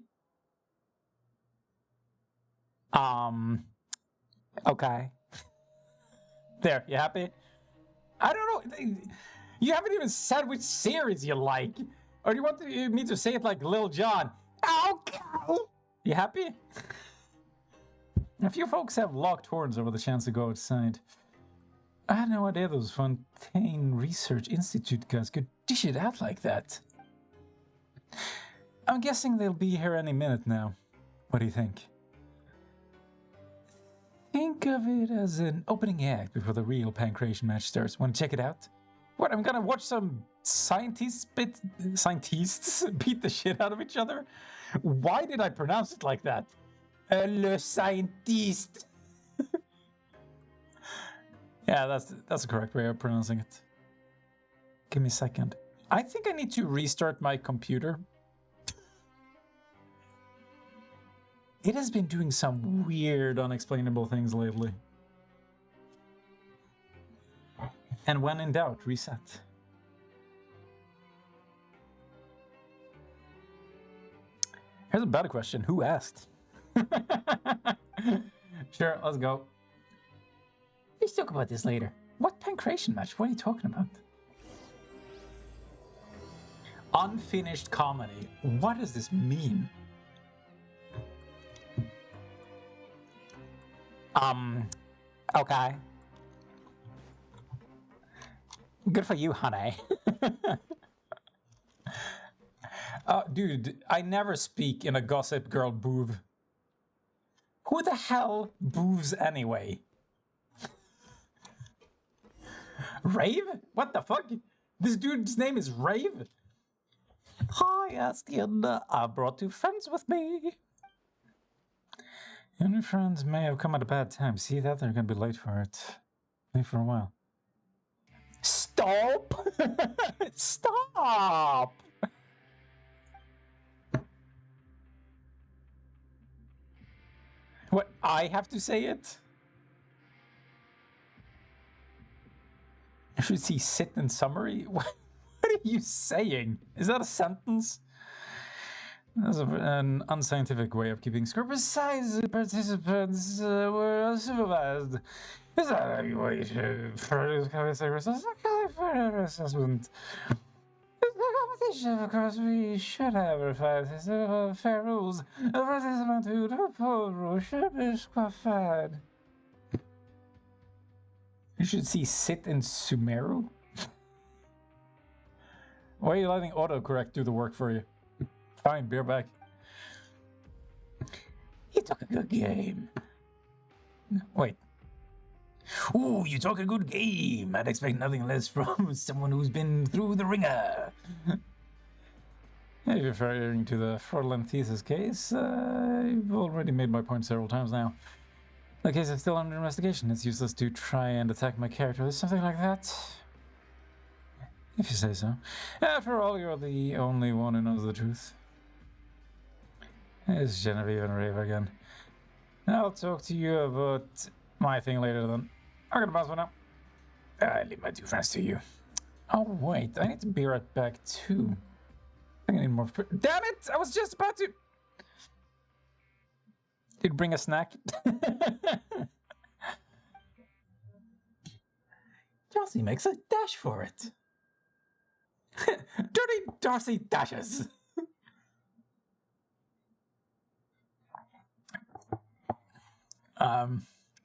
Okay. There, you happy? I don't know. You haven't even said which series you like. Or do you want me to say it like Lil Jon? Okay. You happy? A few folks have locked horns over the chance to go outside. I had no idea those Fontaine Research Institute guys could dish it out like that. I'm guessing they'll be here any minute now. What do you think? Think of it as an opening act before the real pancreation match starts. Want to check it out? What, I'm gonna watch some scientists beat the shit out of each other? Why did I pronounce it like that? Le scientiste. Yeah, that's the correct way of pronouncing it. Give me a second. I think I need to restart my computer. It has been doing some weird, unexplainable things lately. And when in doubt, reset. Here's a better question. Who asked? Sure, let's go. Let's talk about this later. What pancreation match? What are you talking about? Unfinished comedy. What does this mean? Okay. Good for you, honey. Dude, I never speak in a Gossip Girl boov. Who the hell boovs anyway? Rave? What the fuck? This dude's name is Rave? Hi, Askin. I brought 2 friends with me. Your new friends may have come at a bad time. See that? They're gonna be late for it. Late for a while. Stop! Stop! What, I have to say it? Should he sit in summary? What are you saying? Is that a sentence? That's an unscientific way of keeping score. Besides, the participants were supervised. Is that a way to assessment? Competition, of course, we should have verified fair rules. A participant who don't follow rules should be disqualified. You should see sit in Sumeru. Why are you letting autocorrect do the work for you? Fine, beer back. You took a good game. Wait. Ooh, you talk a good game. I'd expect nothing less from someone who's been through the ringer. If you're referring to the fraudulent thesis case, I've already made my point several times now. The case is still under investigation. It's useless to try and attack my character or something like that. If you say so. After all, you're the only one who knows the truth. It's Genevieve and Rave again. I'll talk to you about my thing later then. I'm gonna bounce one out. I leave my 2 friends to you. Oh wait, I need to be right back too. I think I need more. Damn it! I was just about to. Did bring a snack? Darcy makes a dash for it. Dirty Darcy dashes.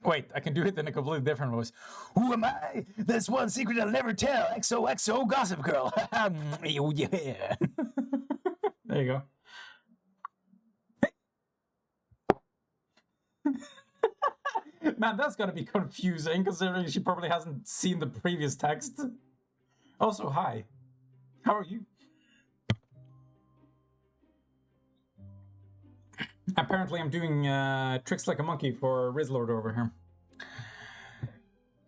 Wait, I can do it in a completely different voice. Who am I? There's one secret I'll never tell. XOXO Gossip Girl. Oh, yeah. There you go. Man, that's gonna be confusing, considering she probably hasn't seen the previous text. Also, hi. How are you? Apparently I'm doing tricks like a monkey for Rizlord over here.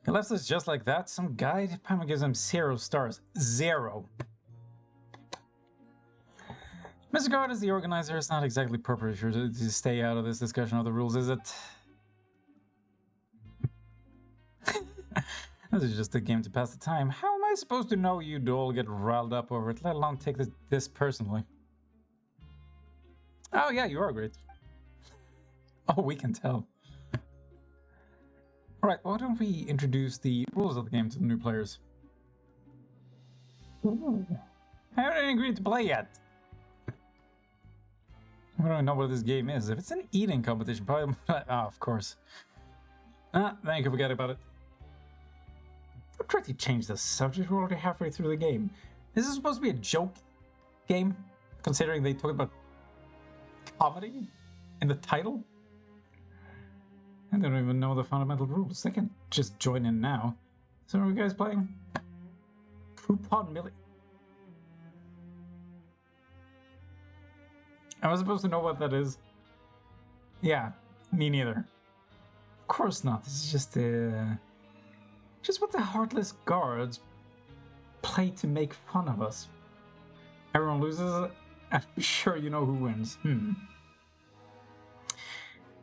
He left us just like that. Some guide. Paimon gives him 0 stars. 0. Mr. Guard is the organizer. It's not exactly appropriate to stay out of this discussion of the rules, is it? This is just a game to pass the time. How am I supposed to know you'd all get riled up over it, let alone take this personally? Oh yeah, you are great. Oh, we can tell. Alright, why don't we introduce the rules of the game to the new players? Ooh. I haven't agreed to play yet. I don't even know what this game is. If it's an eating competition, probably... of course. Thank you, forget about it. I'm trying to change the subject. We're already halfway through the game. Is this supposed to be a joke game? Considering they talk about comedy in the title? I don't even know the fundamental rules. They can just join in now. So are you guys playing? Coupon Millie. Am I supposed to know what that is? Yeah, me neither. Of course not. This is just what the heartless guards play to make fun of us. Everyone loses, I'm sure you know who wins.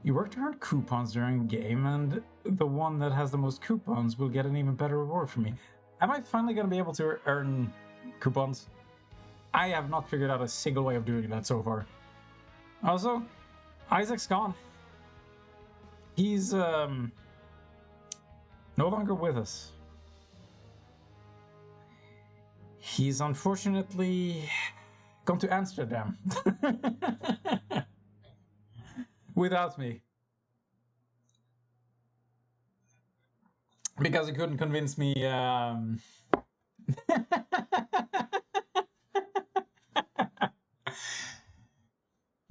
You work to earn coupons during the game, and the one that has the most coupons will get an even better reward from me. Am I finally going to be able to earn coupons? I have not figured out a single way of doing that so far. Also, Isaac's gone. He's no longer with us. He's unfortunately gone to Amsterdam. Without me. Because he couldn't convince me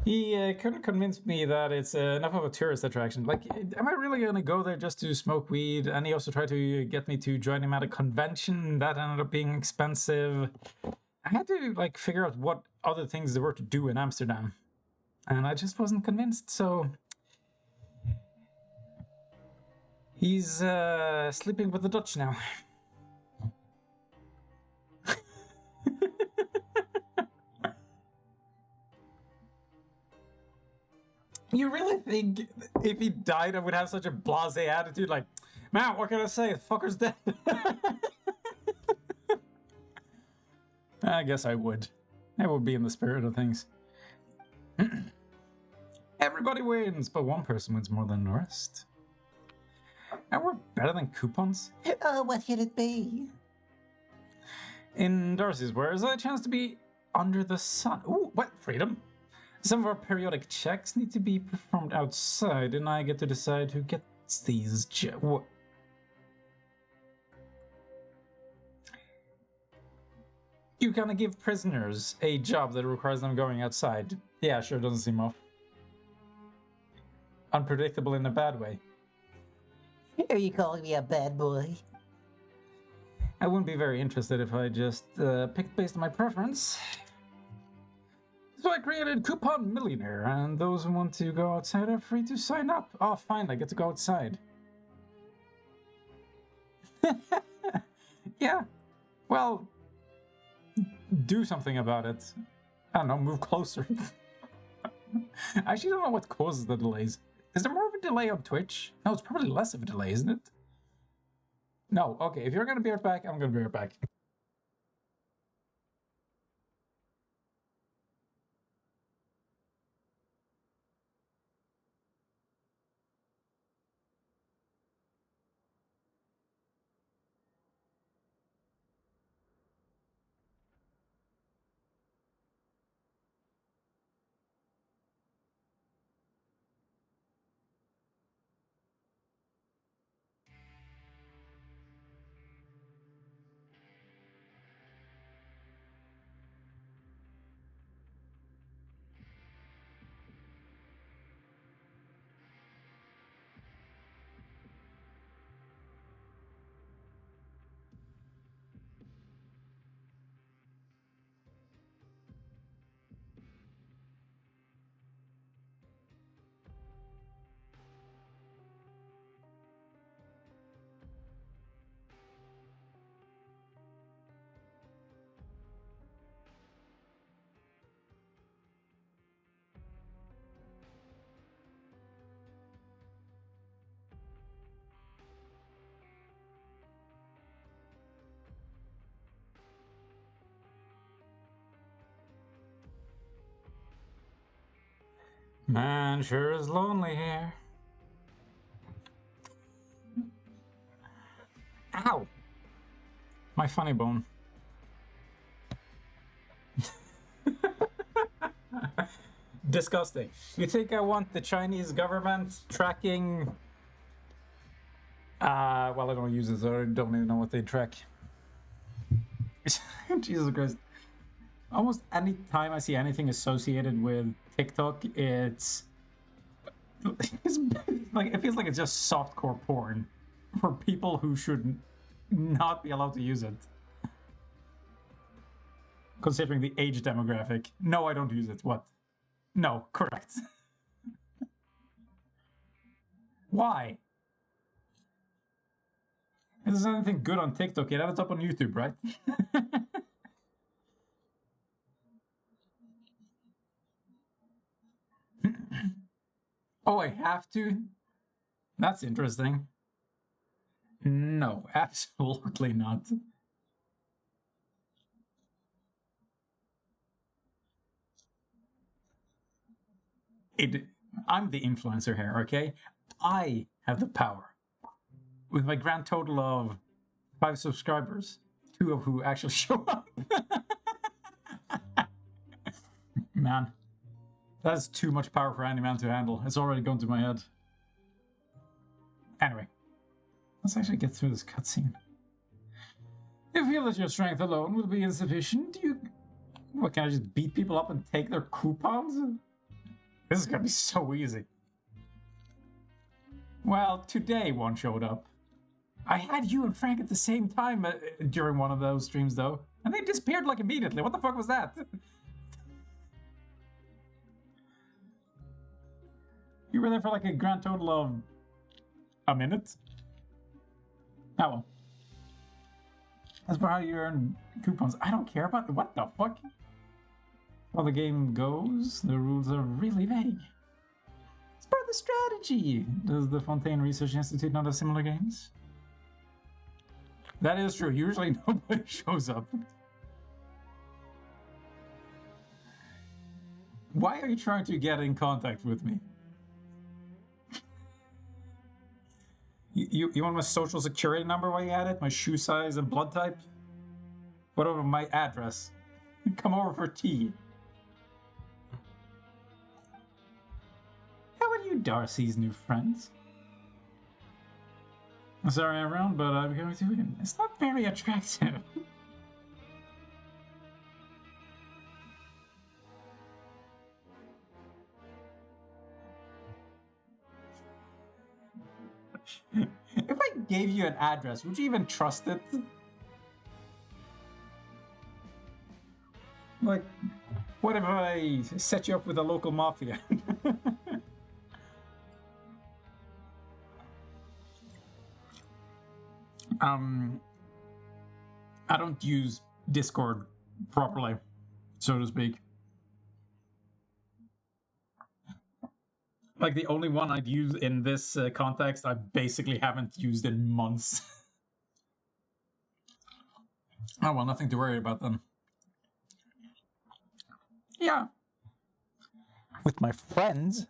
He couldn't convince me that it's enough of a tourist attraction. Like, am I really gonna go there just to smoke weed? And he also tried to get me to join him at a convention. That ended up being expensive. I had to, like, figure out what other things there were to do in Amsterdam. And I just wasn't convinced, so... He's sleeping with the Dutch now. You really think if he died I would have such a blasé attitude? Like, man, what can I say? The fucker's dead. I guess I would. That would be in the spirit of things. Everybody wins, but one person wins more than the rest. And we're better than coupons? Oh, what could it be? In Darcy's words, I chance to be under the sun. Ooh, what? Freedom? Some of our periodic checks need to be performed outside, and I get to decide who gets these what? You gonna give prisoners a job that requires them going outside? Yeah, sure, doesn't seem off. Unpredictable in a bad way. Are you calling me a bad boy? I wouldn't be very interested if I just picked based on my preference. So I created Coupon Millionaire, and those who want to go outside are free to sign up. Oh, fine, I get to go outside. Yeah, well, do something about it. I don't know, move closer. I actually don't know what causes the delays. Is there more of a delay on Twitch? No, it's probably less of a delay, isn't it? No, okay, if you're gonna be right back, I'm gonna be right back. Man, sure is lonely here. Ow! My funny bone. Disgusting. You think I want the Chinese government tracking... well, I don't use it, so I don't even know what they track. Jesus Christ. Almost any time I see anything associated with TikTok, it's like, it feels like it's just softcore porn for people who should not be allowed to use it. Considering the age demographic. No, I don't use it. What? No, correct. Why? If there's anything good on TikTok, it ends up on YouTube, right? Oh, I have to? That's interesting. No, absolutely not. I'm the influencer here, okay? I have the power. With my grand total of 5 subscribers, 2 of who actually show up. Man, that's too much power for any man to handle. It's already gone to my head. Anyway, let's actually get through this cutscene. You feel that your strength alone will be insufficient? What, can I just beat people up and take their coupons? This is gonna be so easy. Well, today one showed up. I had you and Frank at the same time during one of those streams, though. And they disappeared like immediately. What the fuck was that? You were there for like a grand total of a minute? Oh well. That's for how you earn coupons. I don't care about what the fuck? While the game goes, the rules are really vague. It's part of the strategy. Does the Fontaine Research Institute not have similar games? That is true. Usually nobody shows up. Why are you trying to get in contact with me? You want my social security number while you at it? My shoe size and blood type? What about my address? Come over for tea. How are you, Darcy's new friends? I'm sorry I'm around, but I'm going to win. It's not very attractive. If I gave you an address, would you even trust it? Like, what if I set you up with a local mafia? I don't use Discord properly, so to speak. Like, the only one I'd use in this context, I basically haven't used in months. Oh well, nothing to worry about then. Yeah. With my friends.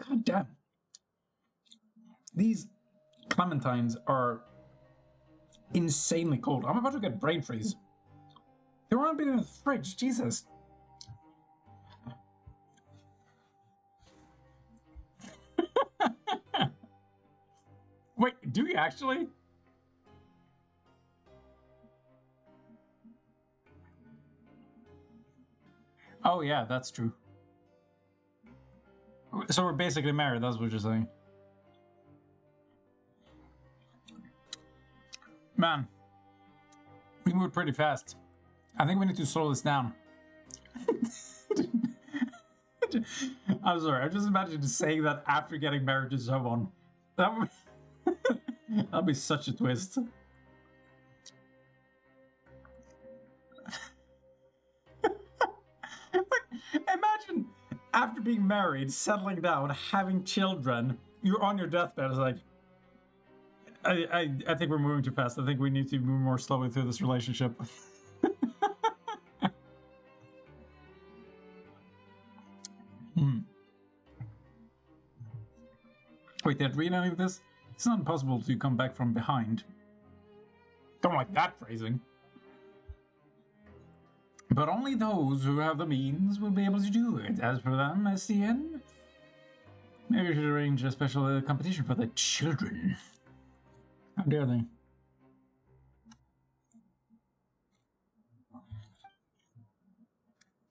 God damn. These clementines are insanely cold. I'm about to get brain freeze. They weren't been in the fridge, Jesus. Wait, do you actually? Oh yeah, that's true. So we're basically married, that's what you're saying. Man, we moved pretty fast. I think we need to slow this down. I'm sorry, I just imagined saying that after getting married to someone. That would that'd be such a twist. Imagine after being married, settling down, having children, you're on your deathbed. It's like, I think we're moving too fast. I think we need to move more slowly through this relationship. Wait, did I read any of this? It's not impossible to come back from behind. Don't like that phrasing. But only those who have the means will be able to do it. As for them, SCN, maybe we should arrange a special competition for the children. How dare they?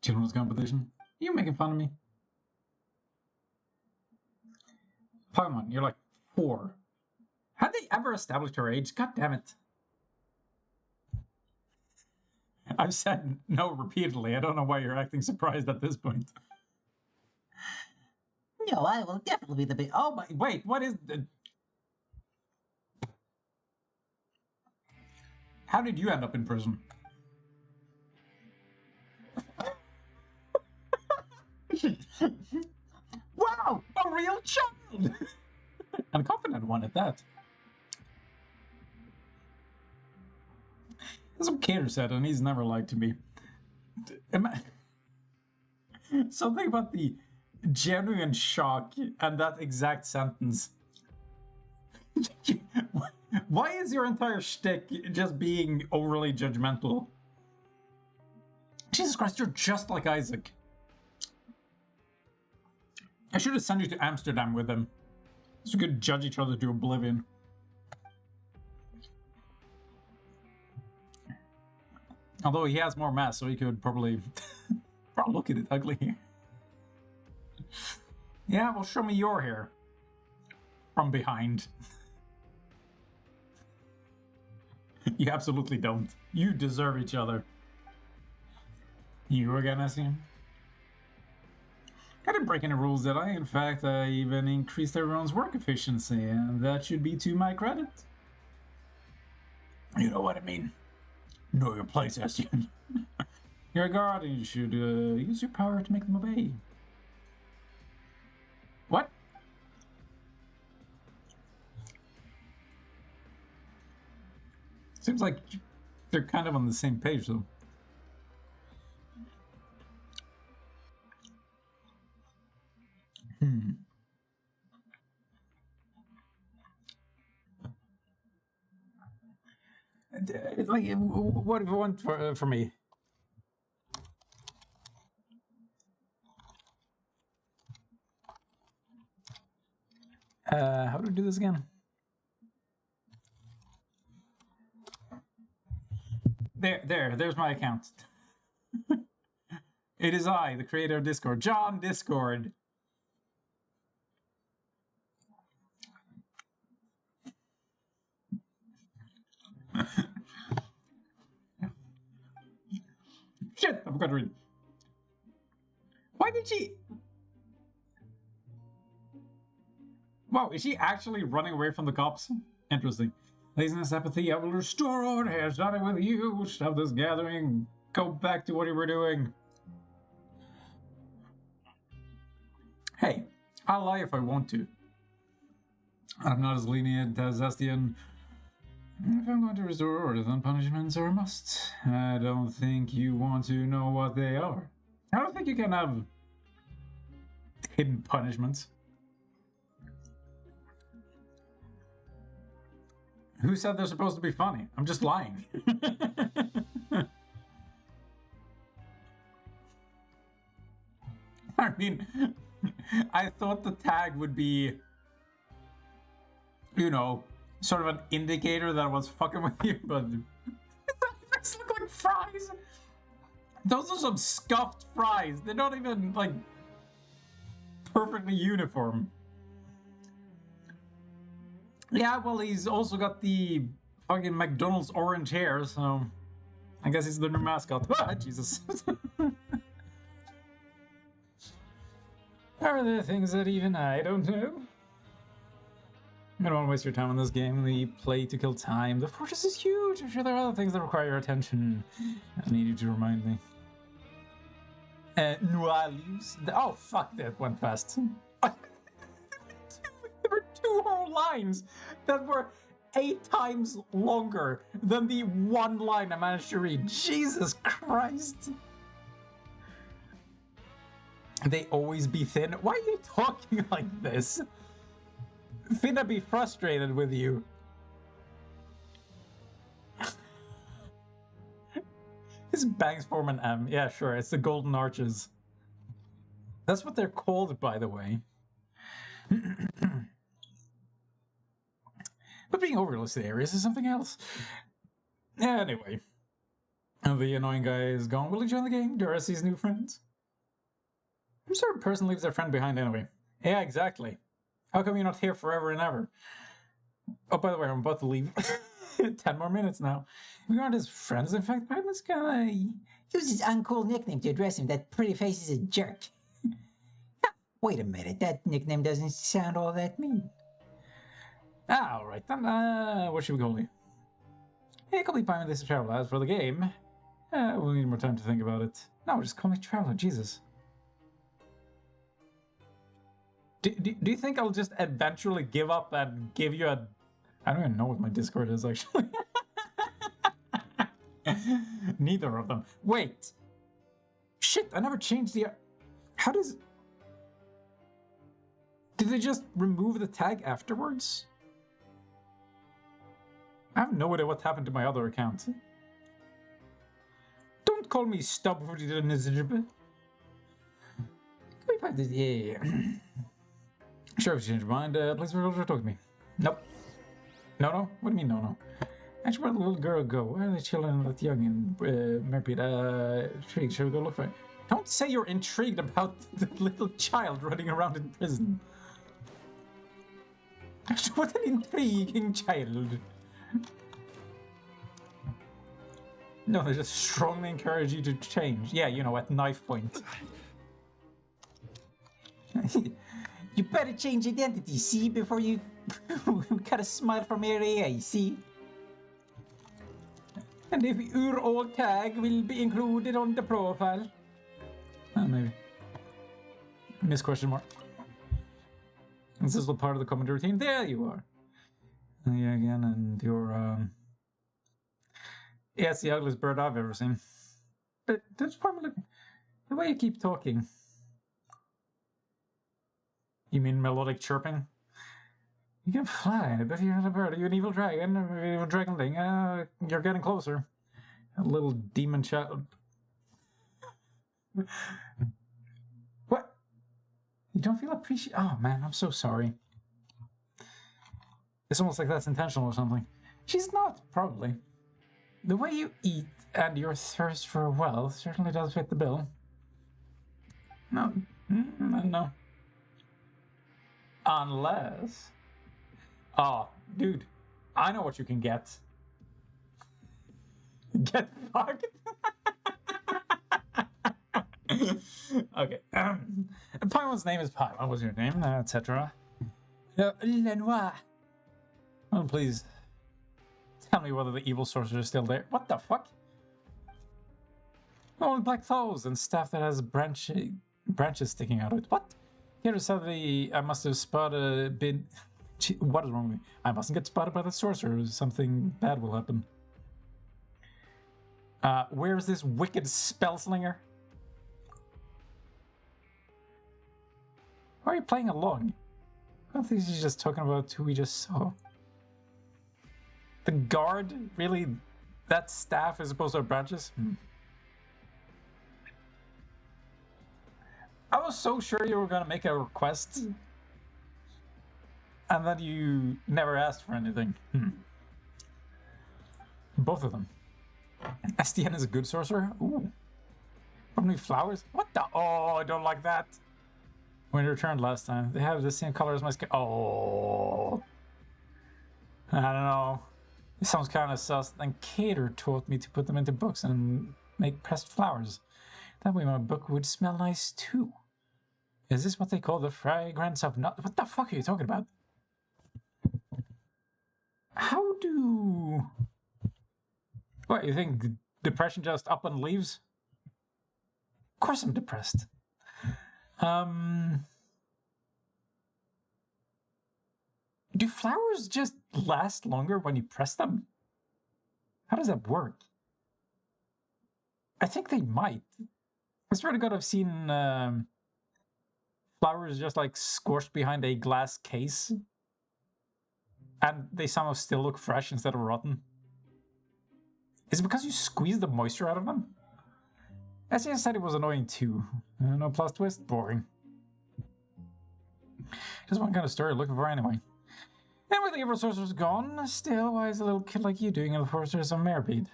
Children's competition? You making fun of me? Pokemon, you're like 4. Had they ever established her age? God damn it. I've said no repeatedly. I don't know why you're acting surprised at this point. No, I will definitely be the big. Oh my, wait, what is the... How did you end up in prison? Wow, a real child! And a confident one at that. That's what Cater said, and he's never lied to me. Something about the genuine shock and that exact sentence. Why is your entire shtick just being overly judgmental? Jesus Christ, you're just like Isaac. I should have sent you to Amsterdam with him, so we could judge each other to oblivion. Although he has more mass, so he could probably... Bro, look at it, ugly here. Yeah, well, show me your hair. From behind. You absolutely don't. You deserve each other. You were gonna see him? I didn't break any rules, did I? In fact, I even increased everyone's work efficiency, and that should be to my credit. You know what I mean. Know your place, Estienne. You're a guard, and you should use your power to make them obey. What? Seems like they're kind of on the same page, though. Like, what do you want for me? How do we do this again? There's my account. It is I, the creator of Discord, John Discord. Shit, I forgot to read. Why did she... Wow, is she actually running away from the cops? Interesting. Laziness, apathy, I will restore order. Starting with you. Stop this gathering. Go back to what you were doing. Hey, I'll lie if I want to. I'm not as lenient as Estienne. If I'm going to restore order, then punishments are a must. I don't think you want to know what they are. I don't think you can have hidden punishments. Who said they're supposed to be funny? I'm just lying. I mean, I thought the tag would be, you know, sort of an indicator that I was fucking with you, but these look like fries. Those are some scuffed fries. They're not even, like, perfectly uniform. Yeah, well, he's also got the fucking McDonald's orange hair, so I guess he's the new mascot. Ah, Jesus. Are there things that even I don't know? I don't want to waste your time on this game. We play to kill time. The fortress is huge. I'm sure there are other things that require your attention. I need you to remind me. Nualis. Oh, fuck, that went fast. There were 2 whole lines that were 8 times longer than the 1 line I managed to read. Jesus Christ. They always be thin. Why are you talking like this? Finna be frustrated with you. His bangs form an M. Yeah, sure. It's the golden arches. That's what they're called, by the way. But being overlisted areas is something else. Anyway. The annoying guy is gone. Will he join the game? Do I see his new friends? Who sort of person leaves their friend behind anyway? Yeah, exactly. How come you're not here forever and ever? Oh, by the way, I'm about to leave. 10 more minutes now. We aren't his friends, in fact. I'm this guy. Use his uncool nickname to address him. That pretty face is a jerk. Wait a minute, that nickname doesn't sound all that mean. Ah, alright then. What should we call you? Hey, call me Pine this Traveler. As for the game, we'll need more time to think about it. No, just call me Traveler, Jesus. Do you think I'll just eventually give up and give you a... I don't even know what my Discord is, actually. Neither of them. Wait. Shit, I never changed the... How does... Did they just remove the tag afterwards? I have no idea what happened to my other account. Don't call me stubborn. Yeah. Sure, if you change your mind, please talk to me. Nope. No? What do you mean, no? Actually, where'd the little girl go? Where are the children that young in Merpid? Intrigued. Shall we go look for it? Don't say you're intrigued about the little child running around in prison. What an intriguing child. No, they just strongly encourage you to change. Yeah, you know, at knife point. You better change identity, see, before you cut a smile from your eye, see? And if your old tag will be included on the profile. Maybe. Miss question mark. This is all part of the comedy routine. There you are. Yeah, again, and your yeah, it's the ugliest bird I've ever seen. But that's probably the way you keep talking. You mean melodic chirping? You can fly, but you're not a bird. Are you an evil dragon? An evil dragon thing? You're getting closer. A little demon child. What? You don't feel appreciated? Oh man, I'm so sorry. It's almost like that's intentional or something. She's not, probably. The way you eat and your thirst for wealth certainly does fit the bill. No. No. Unless... Oh, dude. I know what you can get. Get fucked? Okay. Paimon's name is Paimon. What's your name? Etc. Lenoir. Oh, please. Tell me whether the evil sorcerer is still there. What the fuck? Only black clothes and staff that has branches sticking out of it. What? Here suddenly I must have been... What is wrong with me? I mustn't get spotted by the sorcerer. Something bad will happen. Where's this wicked spellslinger? Why are you playing along? I don't think she's just talking about who we just saw. The guard? Really? That staff is supposed to have branches? I was so sure you were going to make a request. And then you never asked for anything. Both of them. SDN is a good sorcerer? Ooh. Probably flowers? What the? Oh, I don't like that. When you returned last time, they have the same color as my skin. Oh. I don't know. It sounds kind of sus. Then Cater taught me to put them into books and make pressed flowers. That way my book would smell nice too. Is this what they call the fragrance of nut? What the fuck are you talking about? How do... What, you think depression just up and leaves? Of course I'm depressed. Do flowers just last longer when you press them? How does that work? I think they might. I swear to God, I've seen flowers just like squashed behind a glass case. And they somehow still look fresh instead of rotten. Is it because you squeeze the moisture out of them? SES said it was annoying too. No plus twist, boring. Just one kind of story looking for anyway. And with the evil sorcerer's gone, still, why is a little kid like you doing a sorceress on Merbead?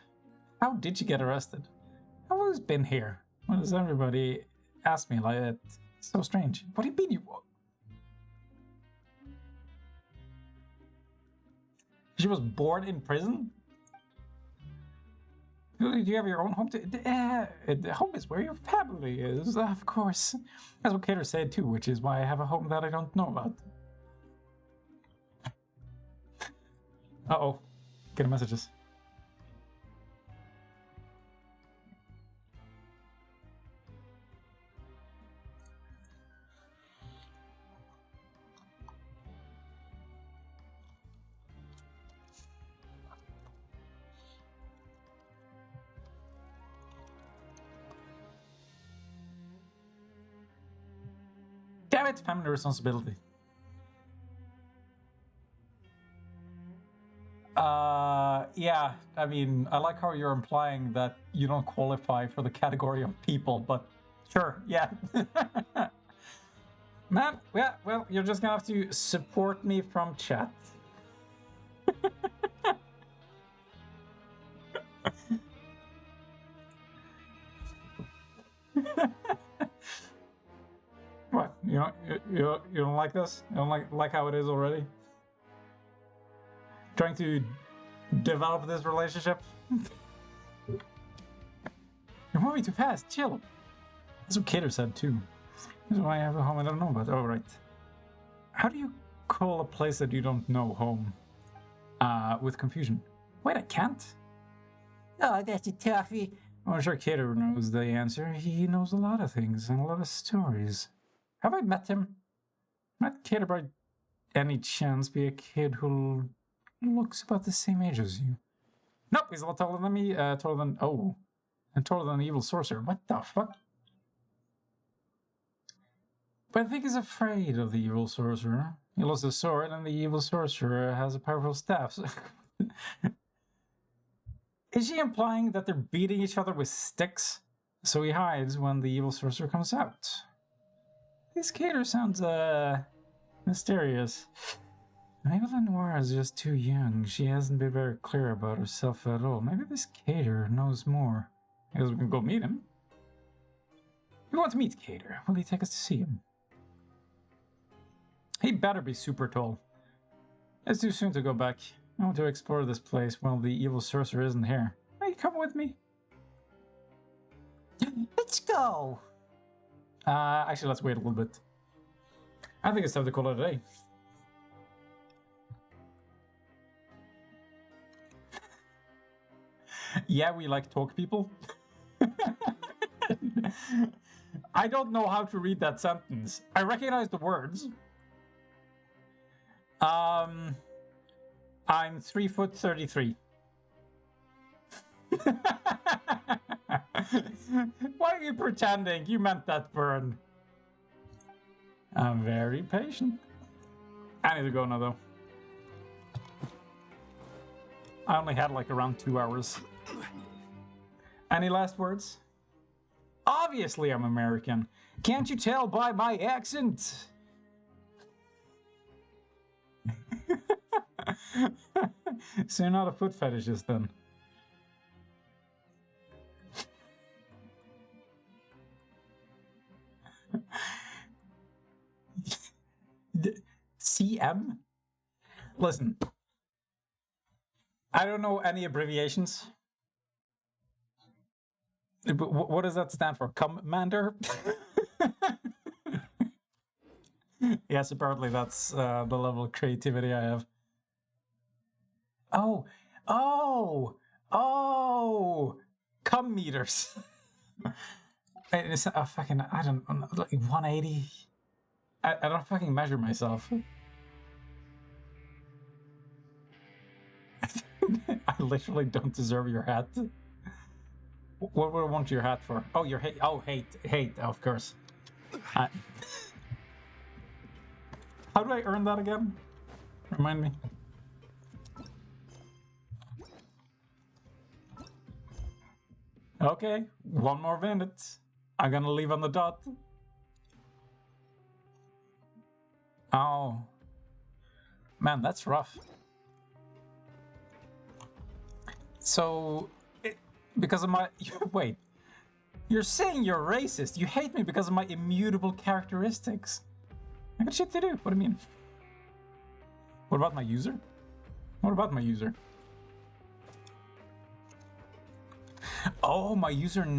How did you get arrested? I've always been here. Why does everybody ask me like that? It's so strange. What do you mean you... She was born in prison? Do you have your own home? The home is where your family is, of course. That's what Cater said too, which is why I have a home that I don't know about. Uh-oh. Getting messages. Damn it, family responsibility. Yeah, I mean, I like how you're implying that you don't qualify for the category of people, but sure, yeah. Man, yeah, well, you're just gonna have to support me from chat. You don't like this? You don't like how it is already? Trying to develop this relationship? You're moving too fast. Chill. That's what Kater said too. That's why I have a home I don't know about. Oh, right. How do you call a place that you don't know home? With confusion. Wait, I can't? Oh, that's a toughie. Well, I'm sure Kater knows the answer. He knows a lot of things and a lot of stories. Have I met him? Might Kater by any chance be a kid who looks about the same age as you? Nope, he's a lot taller than me. Taller than... Oh. And taller than the evil sorcerer. What the fuck? But I think he's afraid of the evil sorcerer. He lost a sword, and the evil sorcerer has a powerful staff. So is she implying that they're beating each other with sticks? So he hides when the evil sorcerer comes out. This Kater sounds, mysterious. Maybe Lenore is just too young. She hasn't been very clear about herself at all. Maybe this Kater knows more. I guess we can go meet him. We want to meet Kater. Will he take us to see him? He better be super tall. It's too soon to go back. I want to explore this place while the evil sorcerer isn't here. Will you come with me? Let's go. Actually, let's wait a little bit. I think it's time to call it a day. Yeah, we like talk people. I don't know how to read that sentence. I recognize the words. I'm 3'33". Why are you pretending? You meant that, Burn. I'm very patient. I need to go now, though. I only had like around 2 hours. Any last words? Obviously I'm American. Can't you tell by my accent? So you're not a foot fetishist then? CM? Listen. I don't know any abbreviations. What does that stand for? Commander? Yes, apparently that's the level of creativity I have. Oh! Cum meters. It's a fucking, I don't know, like 180. I don't fucking measure myself. I literally don't deserve your hat. What would I want your hat for? Oh, your hate. Oh, hate, of course. How do I earn that again? Remind me. Okay, 1 more minute. I'm gonna leave on the dot. Oh. Man, that's rough. So, because of my... Wait. You're saying you're racist. You hate me because of my immutable characteristics. I got shit to do. What do you mean? What about my user? What about my user? Oh, my username.